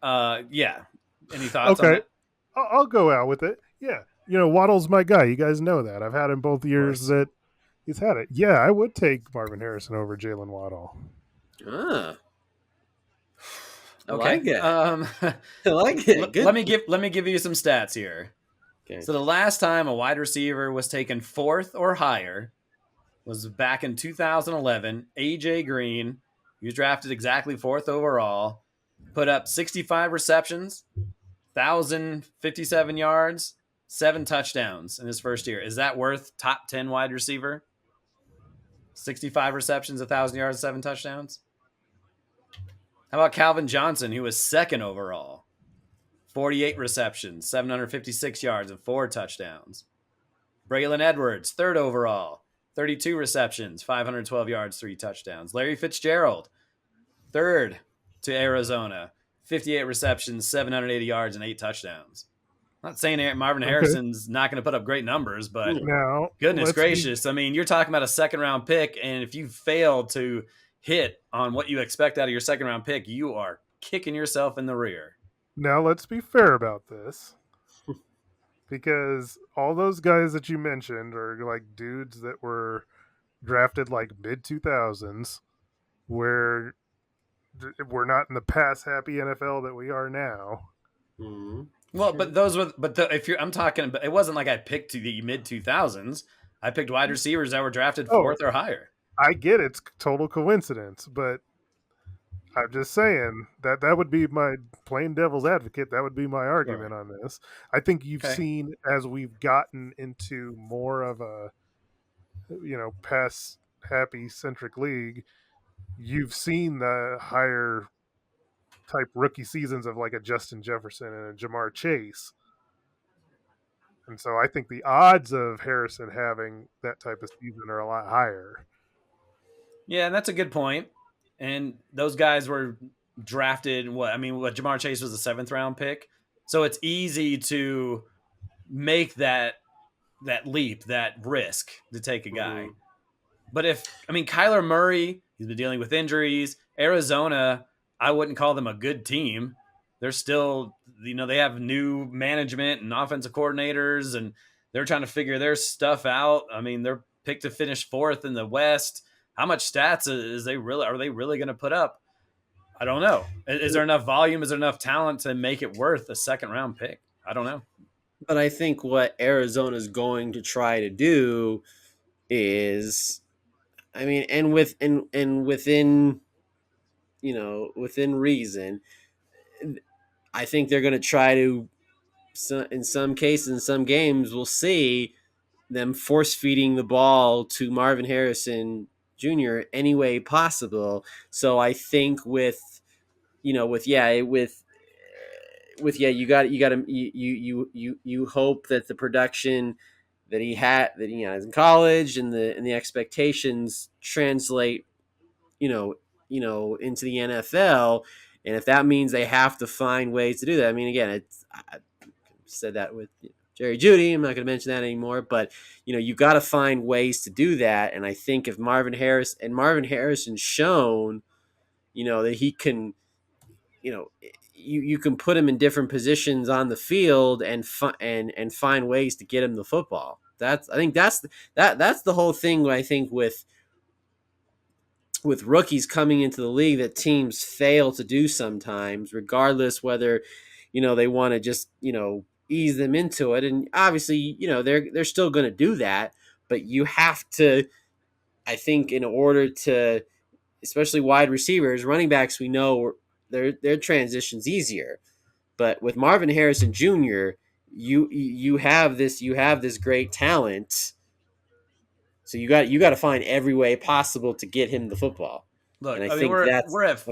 yeah, any thoughts on Okay, that? I'll go out with it. Yeah, Waddle's my guy. You guys know that. I've had him both years that he's had it. Yeah, I would take Marvin Harrison over Jalen Waddle. Ah, I Okay. like it. I like it. Good. Let me give you some stats here. Okay. So the last time a wide receiver was taken fourth or higher was back in 2011. AJ Green, he was drafted exactly fourth overall, put up 65 receptions, 1,057 yards, 7 touchdowns in his first year. Is that worth top 10 wide receiver? 65 receptions, 1,000 yards, 7 touchdowns. How about Calvin Johnson, who was second overall? 48 receptions, 756 yards, and 4 touchdowns. Braylon Edwards, third overall, 32 receptions, 512 yards, 3 touchdowns. Larry Fitzgerald, third to Arizona, 58 receptions, 780 yards, and 8 touchdowns. I'm not saying Marvin Harrison's not going to put up great numbers, but now, goodness gracious. I mean, you're talking about a second-round pick, and if you fail to hit on what you expect out of your second-round pick, you are kicking yourself in the rear. Now, let's be fair about this. Because all those guys that you mentioned are like dudes that were drafted like mid 2000s, where we're not in the pass happy NFL that we are now. Mm-hmm. Well, but those were, if you're, I'm talking, but it wasn't like I picked the mid 2000s. I picked wide receivers that were drafted fourth or higher. I get it's total coincidence, but I'm just saying that would be my plain devil's advocate. That would be my argument on this. I think you've seen, as we've gotten into more of a, pass happy centric league, you've seen the higher type rookie seasons of like a Justin Jefferson and a Jamar Chase. And so I think the odds of Harrison having that type of season are a lot higher. Yeah, and that's a good point. And those guys were drafted. Jamar Chase was a 7th round pick, so it's easy to make that leap, that risk to take a guy. Mm-hmm. But Kyler Murray, he's been dealing with injuries. Arizona, I wouldn't call them a good team. They're still, they have new management and offensive coordinators, and they're trying to figure their stuff out. I mean, they're picked to finish 4th in the West. How much stats are they really going to put up? I don't know. Is there enough volume? Is there enough talent to make it worth a 2nd round pick? I don't know. But I think what Arizona's going to try to do is, and within within reason, I think they're going to try to, in some cases, in some games, we'll see them force feeding the ball to Marvin Harrison Jr. any way possible. So I think you hope that the production that he has in college and the expectations translate, into the NFL. And if that means they have to find ways to do that, I mean, again, I said that with Jerry Jeudy. I'm not going to mention that anymore, but you got to find ways to do that. And I think if Marvin Harrison's shown, that he can, you can put him in different positions on the field and find ways to get him the football. That's the whole thing. I think with rookies coming into the league that teams fail to do sometimes, regardless whether they want to just ease them into it. And obviously they're still going to do that, but you have to, I think, in order to, especially wide receivers, running backs, we know their transition's easier. But with Marvin Harrison Jr., you have this great talent, so you got to find every way possible to get him the football. Look, And I I mean, think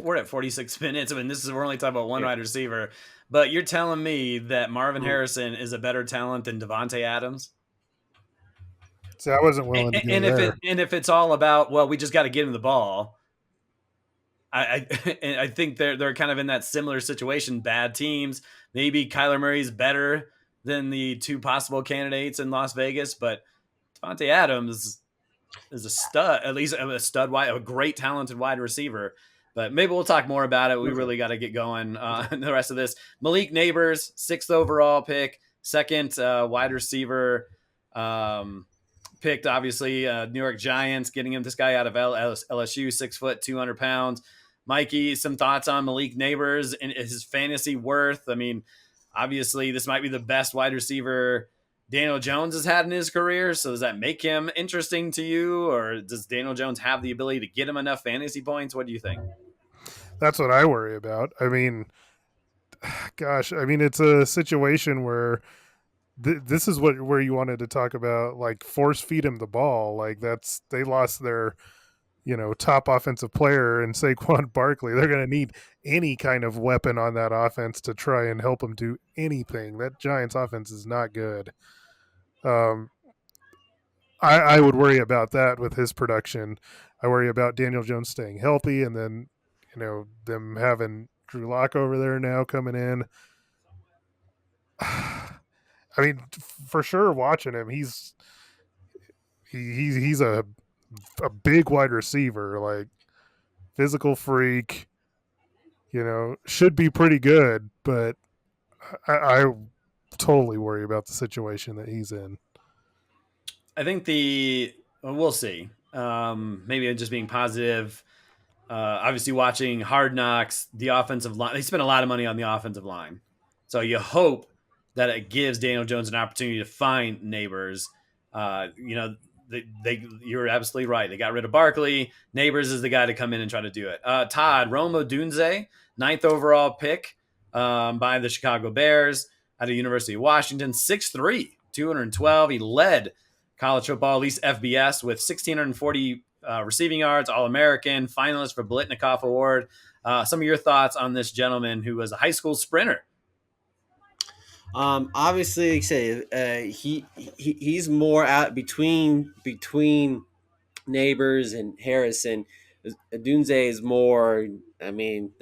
we're at 46 minutes. I mean, we're only talking about one wide receiver, but you're telling me that Marvin Harrison is a better talent than Devontae Adams? See, I wasn't willing to go there. If it's all about, well, we just got to get him the ball, I think they're kind of in that similar situation. Bad teams. Maybe Kyler Murray's better than the two possible candidates in Las Vegas, but Devontae Adams is a stud, at least a great talented wide receiver. But maybe we'll talk more about it. We really got to get going the rest of this. Malik Neighbors, 6th overall pick, second wide receiver picked, obviously, New York Giants, getting him this guy out of LSU, 6 foot, 200 pounds. Mikey, some thoughts on Malik Neighbors and his fantasy worth? I mean, obviously, this might be the best wide receiver Daniel Jones has had in his career. So does that make him interesting to you, or does Daniel Jones have the ability to get him enough fantasy points? What do you think? That's what I worry about. I mean, gosh, it's a situation where this is where you wanted to talk about, like, force feed him the ball. Like, they lost their top offensive player in Saquon Barkley. They're going to need any kind of weapon on that offense to try and help them do anything. That Giants offense is not good. I would worry about that with his production. I worry about Daniel Jones staying healthy, and then them having Drew Lock over there now coming in. I mean, for sure, watching him, he's a big wide receiver, like, physical freak. Should be pretty good, but I totally worry about the situation that he's in. I think we'll see. Maybe just being positive. Obviously, watching Hard Knocks, the offensive line, they spent a lot of money on the offensive line. So you hope that it gives Daniel Jones an opportunity to find Neighbors. You're absolutely right. They got rid of Barkley. Neighbors is the guy to come in and try to do it. Todd, Rome Odunze, 9th overall pick by the Chicago Bears out of University of Washington, 6'3", 212. He led college football, at least FBS, with 1,640 receiving yards, All-American, finalist for Blitnikoff Award. Some of your thoughts on this gentleman who was a high school sprinter? Obviously, like I say, he's more out between Neighbors and Harrison. Dunze is more. I mean,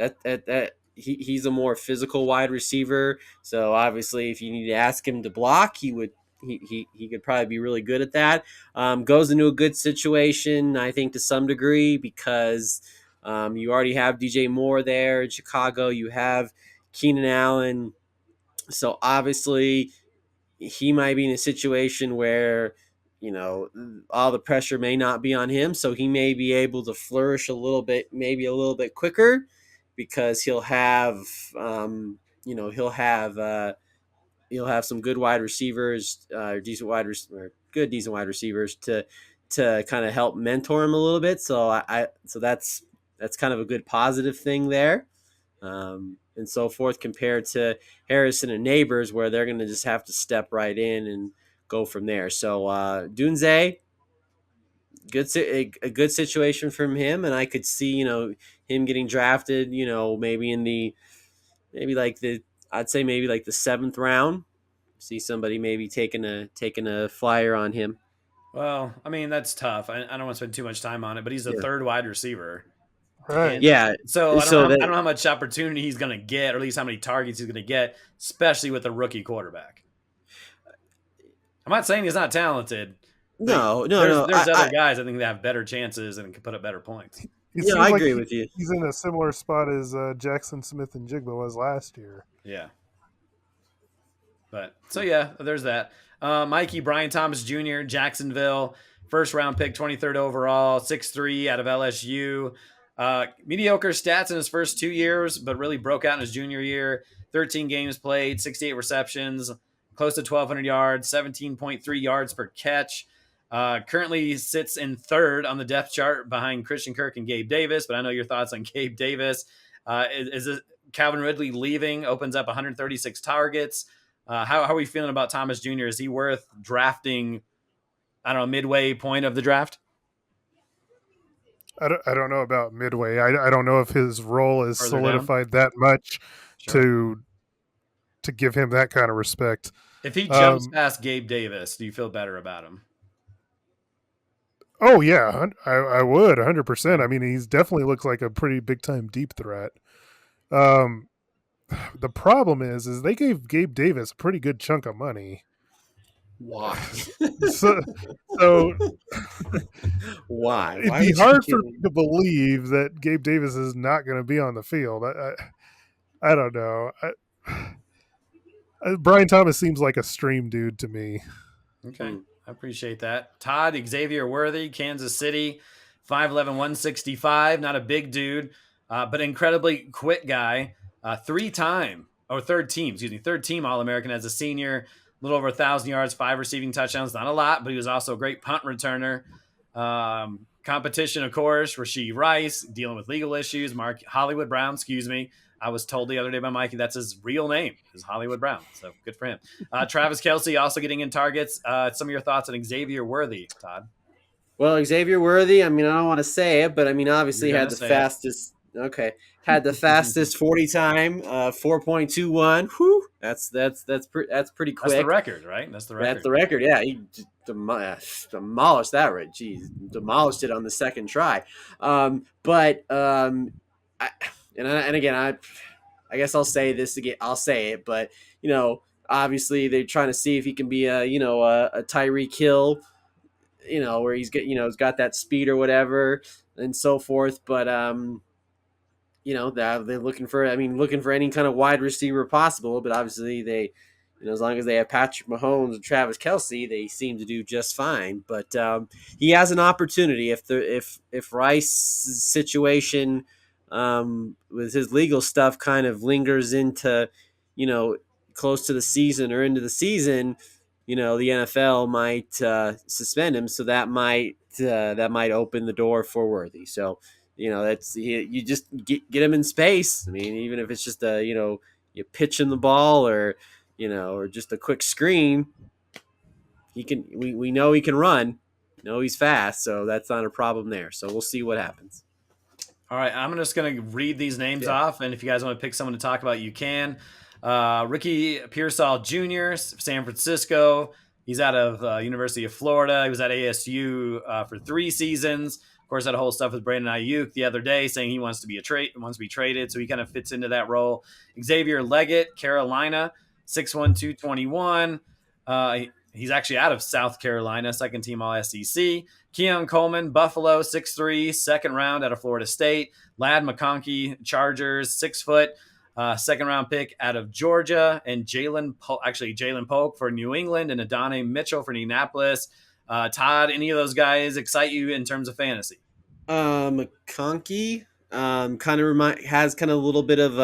he's a more physical wide receiver. So obviously, if you need to ask him to block, he would. He could probably be really good at that. Goes into a good situation, I think, to some degree, because you already have DJ Moore there in Chicago. You have Keenan Allen. So obviously, he might be in a situation where all the pressure may not be on him, so he may be able to flourish a little bit quicker, because he'll have some good wide receivers, decent wide receivers to kind of help mentor him a little bit. So so that's kind of a good positive thing there. And so forth, compared to Harrison and Neighbors, where they're going to just have to step right in and go from there. So Dunze, a good situation from him, and I could see him getting drafted. Maybe like the 7th round. See somebody maybe taking a flyer on him. Well, I mean, that's tough. I don't want to spend too much time on it, but he's the third wide receiver. Right. Yeah. So I So don't that know how much opportunity he's going to get, or at least how many targets he's going to get, especially with a rookie quarterback. I'm not saying he's not talented, but no. there's other guys I think that have better chances and can put up better points. He Yeah, seems I like agree with you. he's in a similar spot as Jackson Smith and Jigba was last year. Yeah. But so yeah, there's that. Mikey Brian Thomas Jr., Jacksonville, first round pick, 23rd overall, 6'3" out of LSU. Mediocre stats in his first 2 years, but really broke out in his junior year. 13 games played, 68 receptions, close to 1,200 yards, 17.3 yards per catch. Currently sits in third on the depth chart behind Christian Kirk and Gabe Davis, but I know your thoughts on Gabe Davis. Is it Calvin Ridley leaving opens up 136 targets? How are we feeling about Thomas Jr.? Is he worth drafting, I don't know, midway point of the draft? I don't know about midway. I don't know if his role is Further solidified that much to give him that kind of respect. If he jumps past Gabe Davis, do you feel better about him? Oh yeah, I would 100%. I mean, he's definitely looks like a pretty big time deep threat. The problem is they gave Gabe Davis a pretty good chunk of money. Why? So Why? It'd be hard for me to believe that Gabe Davis is not going to be on the field. I don't know. Brian Thomas seems like a stream dude to me. Okay. I appreciate that. Todd Xavier Worthy, Kansas City, 5'11", 165. Not a big dude, but incredibly quick guy. Third team All-American as a senior. A little over 1,000 yards, 5 receiving touchdowns. Not a lot, but he was also a great punt returner. Competition, of course, Rashee Rice, dealing with legal issues. Hollywood Brown, excuse me. I was told the other day by Mikey that's his real name, is Hollywood Brown. So good for him. Travis Kelce also getting in targets. Some of your thoughts on Xavier Worthy, Todd? Well, Xavier Worthy, I mean, I don't want to say it, but I mean, obviously had the fastest. Okay, had the fastest 40 time, 4.21. Whew, that's pretty quick. That's the record, right? That's the record. Yeah, he demolished that. Right? Jeez, demolished it on the second try. I guess I'll say this again. I'll say it, but obviously they're trying to see if he can be a Tyreek Hill, where he's got that speed or whatever and so forth. But they're looking for any kind of wide receiver possible. But obviously they, as long as they have Patrick Mahomes and Travis Kelce, they seem to do just fine. But he has an opportunity if Rice's situation with his legal stuff kind of lingers into, close to the season or into the season, the NFL might suspend him. So that might open the door for Worthy. So, you just get him in space. I mean, even if it's just you pitching the ball or just a quick screen, we know he can run. He's fast, so that's not a problem there. So we'll see what happens. All right, I'm just going to read these names off, and if you guys want to pick someone to talk about, you can. Ricky Pearsall Jr., San Francisco. He's out of University of Florida. He was at ASU for 3 seasons. Of course, that whole stuff with Brandon Ayuk the other day, saying he wants to be traded, so he kind of fits into that role. Xavier Leggett, Carolina, 6'1", 221. He's actually out of South Carolina, second team All-SEC. Keon Coleman, Buffalo, 6'3", second round out of Florida State. Ladd McConkey, Chargers, 6 foot, second round pick out of Georgia. And Jalen Polk for New England and Adonai Mitchell for Indianapolis. Todd, any of those guys excite you in terms of fantasy? McConkey has kind of a little bit of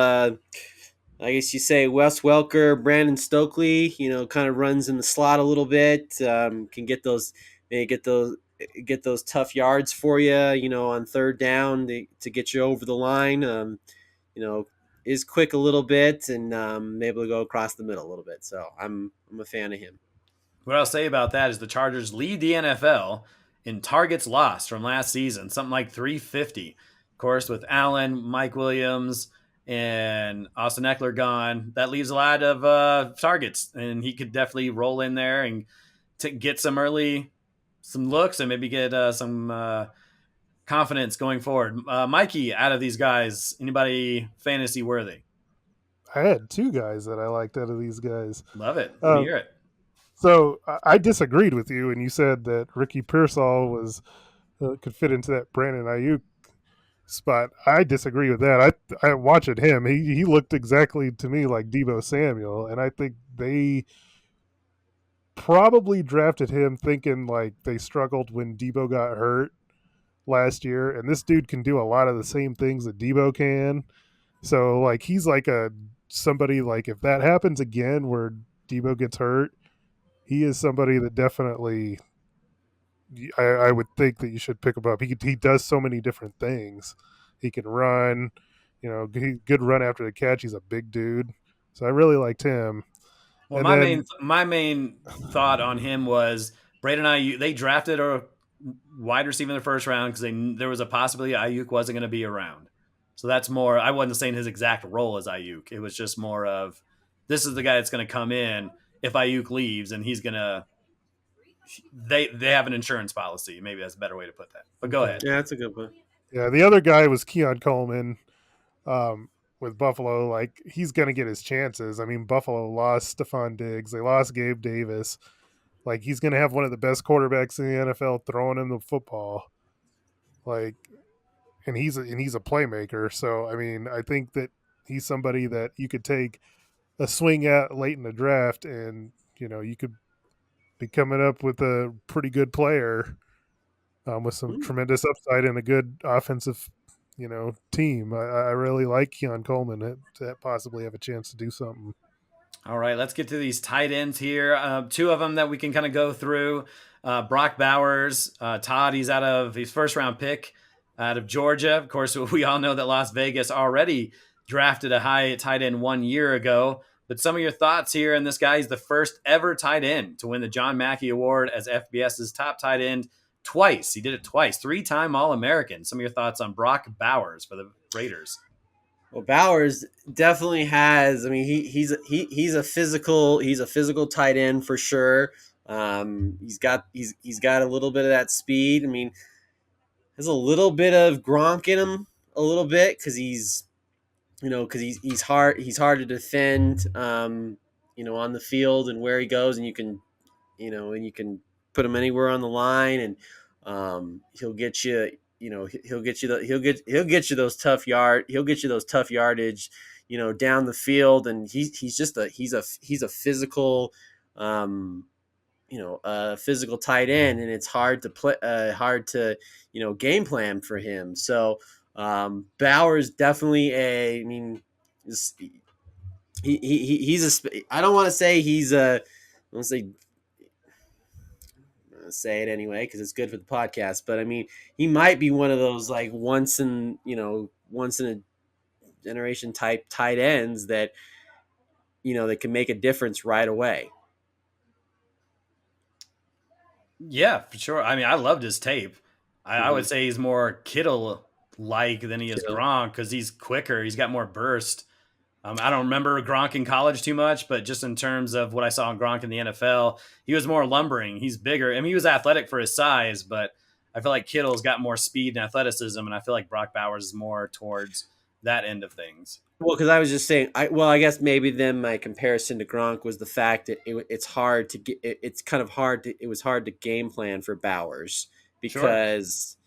I guess you say Wes Welker, Brandon Stokely, kind of runs in the slot a little bit, can get those tough yards for you, on third down to get you over the line. Is quick a little bit and able to go across the middle a little bit. So I'm a fan of him. What I'll say about that is the Chargers lead the NFL in targets lost from last season, something like 350. Of course, with Allen, Mike Williams, and Austin Eckler gone, that leaves a lot of targets, and he could definitely roll in there and get some looks and maybe get some confidence going forward. Mikey, out of these guys, anybody fantasy worthy? I had two guys that I liked out of these guys. Love it. Let me Uh, hear it. so I disagreed with you, and you said that Ricky Pearsall was could fit into that Brandon Ayuk spot. I disagree with that. I watched him. He looked exactly to me like Deebo Samuel, and I think they probably drafted him thinking like they struggled when Deebo got hurt last year, and this dude can do a lot of the same things that Deebo can. So like he's like a somebody like if that happens again where Deebo gets hurt, he is somebody that definitely I would think that you should pick him up. He does so many different things. He can run, good run after the catch. He's a big dude, so I really liked him. Well, And then my main thought on him was Brandon Ayuk. They drafted a wide receiver in the first round because there was a possibility Ayuk wasn't going to be around. So that's more. I wasn't saying his exact role as Ayuk. It was just more of this is the guy that's going to come in if Ayuk leaves, and he's going to. They have an insurance policy. Maybe that's a better way to put that. But go ahead. Yeah, that's a good one. yeah, the other guy was Keon Coleman with Buffalo. Like he's gonna get his chances. I mean, Buffalo lost Stephon Diggs. They lost Gabe Davis. Like he's gonna have one of the best quarterbacks in the NFL throwing him the football. Like, and he's a playmaker. So I mean, I think that he's somebody that you could take a swing at late in the draft, and you could be coming up with a pretty good player with some tremendous upside and a good offensive, team. I really like Keon Coleman to possibly have a chance to do something. All right, let's get to these tight ends here. Two of them that we can kind of go through. Brock Bowers, Todd, he's out of his first round pick out of Georgia. Of course, we all know that Las Vegas already drafted a high tight end 1 year ago. But some of your thoughts here, and this guy is the first ever tight end to win the John Mackey Award as FBS's top tight end twice. He did it twice, 3-time All-American. Some of your thoughts on Brock Bowers for the Raiders. Well, Bowers definitely has. I mean, he's a physical tight end for sure. He's got a little bit of that speed. I mean, has a little bit of Gronk in him, a little bit because he's hard to defend. On the field and where he goes, and you can put him anywhere on the line, and he'll get you. He'll get you those tough yardage, down the field, and he's a physical, physical tight end, and it's hard to game plan for him. So Bowers definitely he's a. I don't want to say he's a. I want to say. Say it anyway because it's good for the podcast. But I mean, he might be one of those like once in a generation type tight ends that that can make a difference right away. Yeah, for sure. I mean, I loved his tape. I would say he's more Kittle like than he is Gronk because he's quicker. He's got more burst. I don't remember Gronk in college too much, but just in terms of what I saw in Gronk in the NFL, he was more lumbering. He's bigger. I mean, he was athletic for his size, but I feel like Kittle's got more speed and athleticism, and I feel like Brock Bowers is more towards that end of things. Well, because I was just saying, I guess maybe then my comparison to Gronk was the fact that it's hard to get. It's kind of hard to. It was hard to game plan for Bowers because. Sure.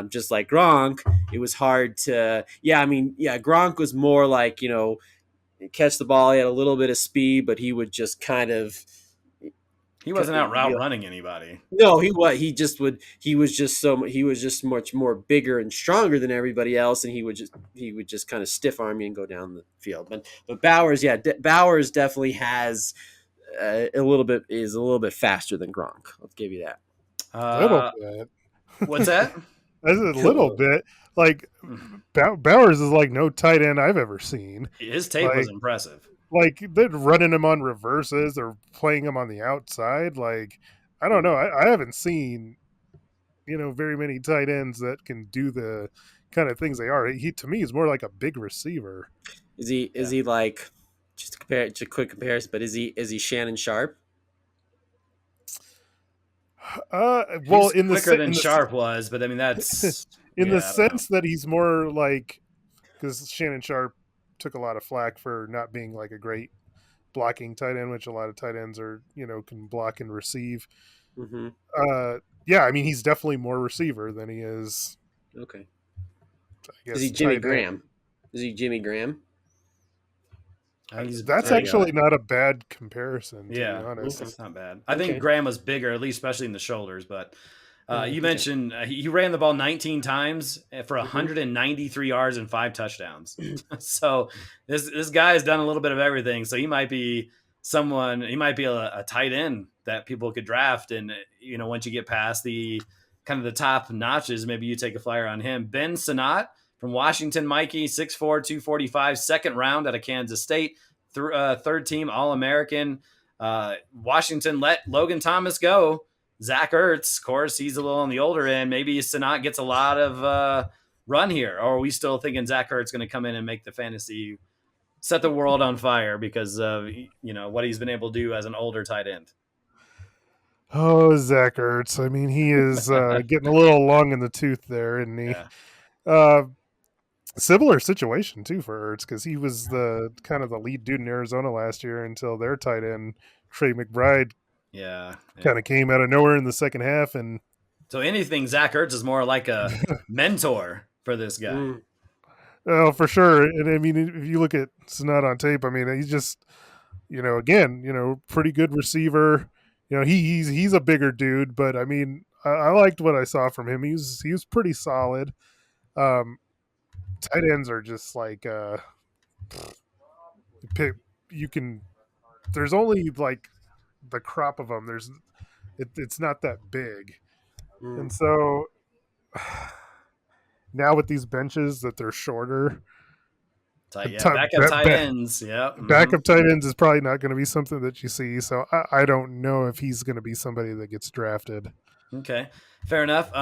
Just like Gronk, it was hard to. Gronk was more like catch the ball. He had a little bit of speed, but he would just kind of. He wasn't out route running anybody. No, he was. He was just much more bigger and stronger than everybody else, and he would just kind of stiff arm you and go down the field. But Bowers, Bowers definitely has is a little bit faster than Gronk. I'll give you that. A little bit. What's that? That's a little bit. Like Bowers is like no tight end I've ever seen. His tape was impressive. Like they're running him on reverses or playing him on the outside. Like I don't know. I haven't seen very many tight ends that can do the kind of things they are. He to me is more like a big receiver. Is he like just a quick comparison? But is he Shannon Sharp? Well, He's quicker than Sharp was, but I mean that's in the I don't know. sense that he's more like, because Shannon Sharp took a lot of flack for not being like a great blocking tight end, which a lot of tight ends are, can block and receive. Mm-hmm. Yeah, I mean, he's definitely more receiver than he is. Okay. I guess Is he Jimmy tight Graham? end. Is he Jimmy Graham? That's actually not a bad comparison, to be honest. It's not bad. I think Graham was bigger, at least especially in the shoulders. But you mentioned he ran the ball 19 times for 193 yards and 5 touchdowns. So this guy has done a little bit of everything. So he might be someone. He might be a tight end that people could draft. And once you get past the kind of the top notches, maybe you take a flyer on him. Ben Sinnott from Washington, Mikey, 6'4", 245, second round out of Kansas State, third team All-American. Washington let Logan Thomas go. Zach Ertz, of course, he's a little on the older end. Maybe Sinnott gets a lot of run here. Or are we still thinking Zach Ertz going to come in and make the fantasy, set the world on fire because of what he's been able to do as an older tight end? Oh, Zach Ertz. I mean, he is getting a little long in the tooth there, isn't he? Yeah. Similar situation too for Ertz, because he was the kind of the lead dude in Arizona last year until their tight end Trey McBride kind of came out of nowhere in the second half. And so anything, Zach Ertz is more like a mentor for this guy. Oh, for sure. And I mean, if you look at Sinnott on tape, I mean, he's just pretty good receiver. He's a bigger dude, but I mean, I liked what I saw from him. He was pretty solid. Tight ends are just like there's only like the crop of them. It's not that big, and so now with these benches that they're shorter, backup tight ends. Yeah, backup tight ends is probably not going to be something that you see. So I don't know if he's going to be somebody that gets drafted. Okay, fair enough.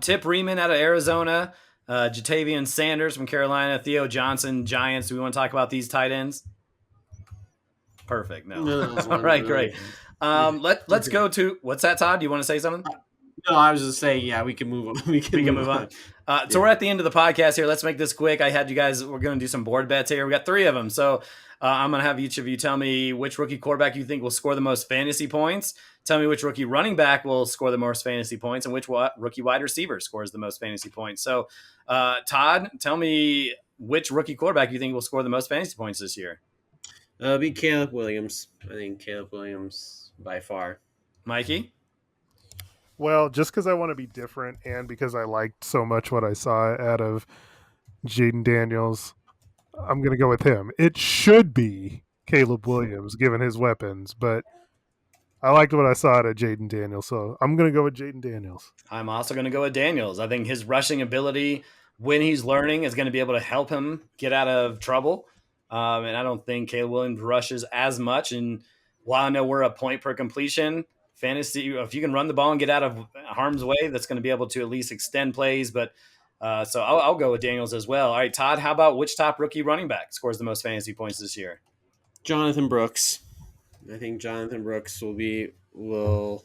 Tip Riemann out of Arizona. Jatavian Sanders from Carolina, Theo Johnson, Giants. Do we want to talk about these tight ends? Perfect. No. All right, great. Let's go to what's that, Todd? Do you want to say something? No, I was just saying, yeah, we can move on. We can move on. So we're at the end of the podcast here. Let's make this quick. I had you guys. We're going to do some board bets here. We got 3 of them. So I'm going to have each of you tell me which rookie quarterback you think will score the most fantasy points. Tell me which rookie running back will score the most fantasy points, and which rookie wide receiver scores the most fantasy points. So, Todd, tell me which rookie quarterback you think will score the most fantasy points this year. It'll be Caleb Williams. I think Caleb Williams by far. Mikey? Well, just because I want to be different and because I liked so much what I saw out of Jaden Daniels, I'm going to go with him. It should be Caleb Williams, given his weapons, but I liked what I saw out of Jaden Daniels, so I'm going to go with Jaden Daniels. I'm also going to go with Daniels. I think his rushing ability, when he's learning, is going to be able to help him get out of trouble. And I don't think Caleb Williams rushes as much. And while I know we're a point per completion, fantasy, if you can run the ball and get out of harm's way, that's going to be able to at least extend plays. But so I'll go with Daniels as well. All right, Todd, how about which top rookie running back scores the most fantasy points this year? Jonathan Brooks. I think Jonathan Brooks will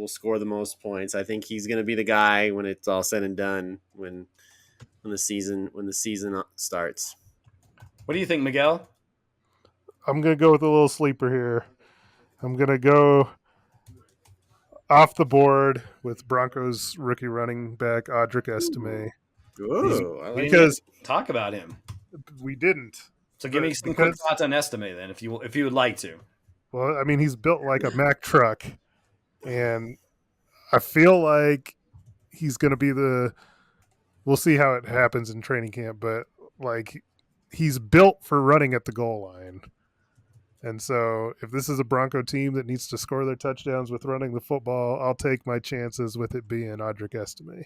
score the most points. I think he's going to be the guy when it's all said and done when the season starts. What do you think, Miguel? I'm going to go with a little sleeper here. I'm going to go off the board with Broncos rookie running back Audric Estime. Ooh, because talk about him. We didn't. So give me some quick thoughts on Estime then, if you would like to. Well, I mean, he's built like a Mack truck, and I feel like he's going to be we'll see how it happens in training camp, but like he's built for running at the goal line. And so if this is a Bronco team that needs to score their touchdowns with running the football, I'll take my chances with it being Audric Estime.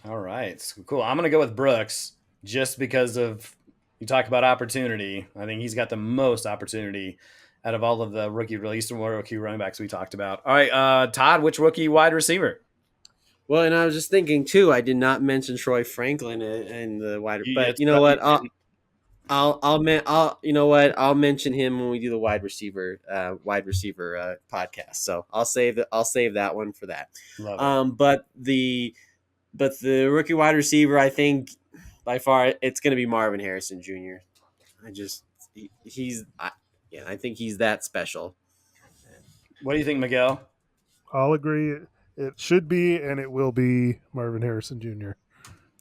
All right. Cool. I'm going to go with Brooks just because of you talk about opportunity. I think he's got the most opportunity out of all of the rookie running backs we talked about. All right, Todd, which rookie wide receiver? Well, and I was just thinking too, I did not mention Troy Franklin and the wide, but you know what? I'll you know what? I'll mention him when we do the wide receiver podcast. So I'll save that one for that. Love it. But the rookie wide receiver, I think by far it's going to be Marvin Harrison Jr. I think he's that special. What do you think, Miguel? I'll agree. It should be, and it will be Marvin Harrison Jr.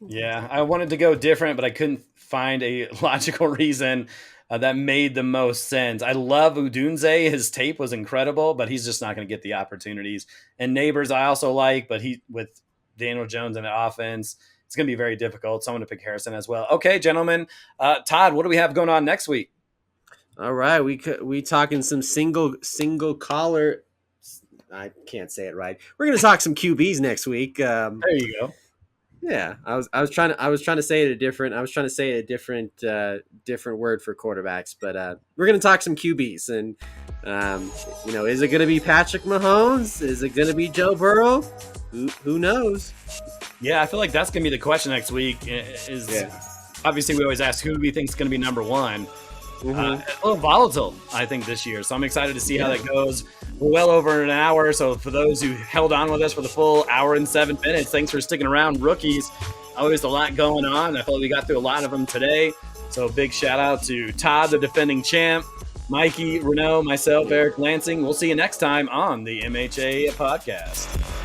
Yeah, I wanted to go different, but I couldn't find a logical reason that made the most sense. I love Udunze. His tape was incredible, but he's just not going to get the opportunities. And Neighbors I also like, but with Daniel Jones in the offense, it's going to be very difficult. So I'm going to pick Harrison as well. Okay, gentlemen. Todd, what do we have going on next week? All right, we talking some single collar. I can't say it right. We're going to talk some QBs next week. There you go. Yeah, I was trying to say it a different word for quarterbacks, but we're gonna talk some QBs, and is it gonna be Patrick Mahomes? Is it gonna be Joe Burrow? Who knows? Yeah, I feel like that's gonna be the question next week. Obviously we always ask who we think is gonna be number one. Mm-hmm. A little volatile, I think, this year. So I'm excited to see how that goes. We're well over an hour. So for those who held on with us for the full hour and 7 minutes, thanks for sticking around. Rookies, always a lot going on. I feel like we got through a lot of them today. So big shout out to Todd, the defending champ, Mikey, Renault, myself, Eric Lansing. We'll see you next time on the MHA Podcast.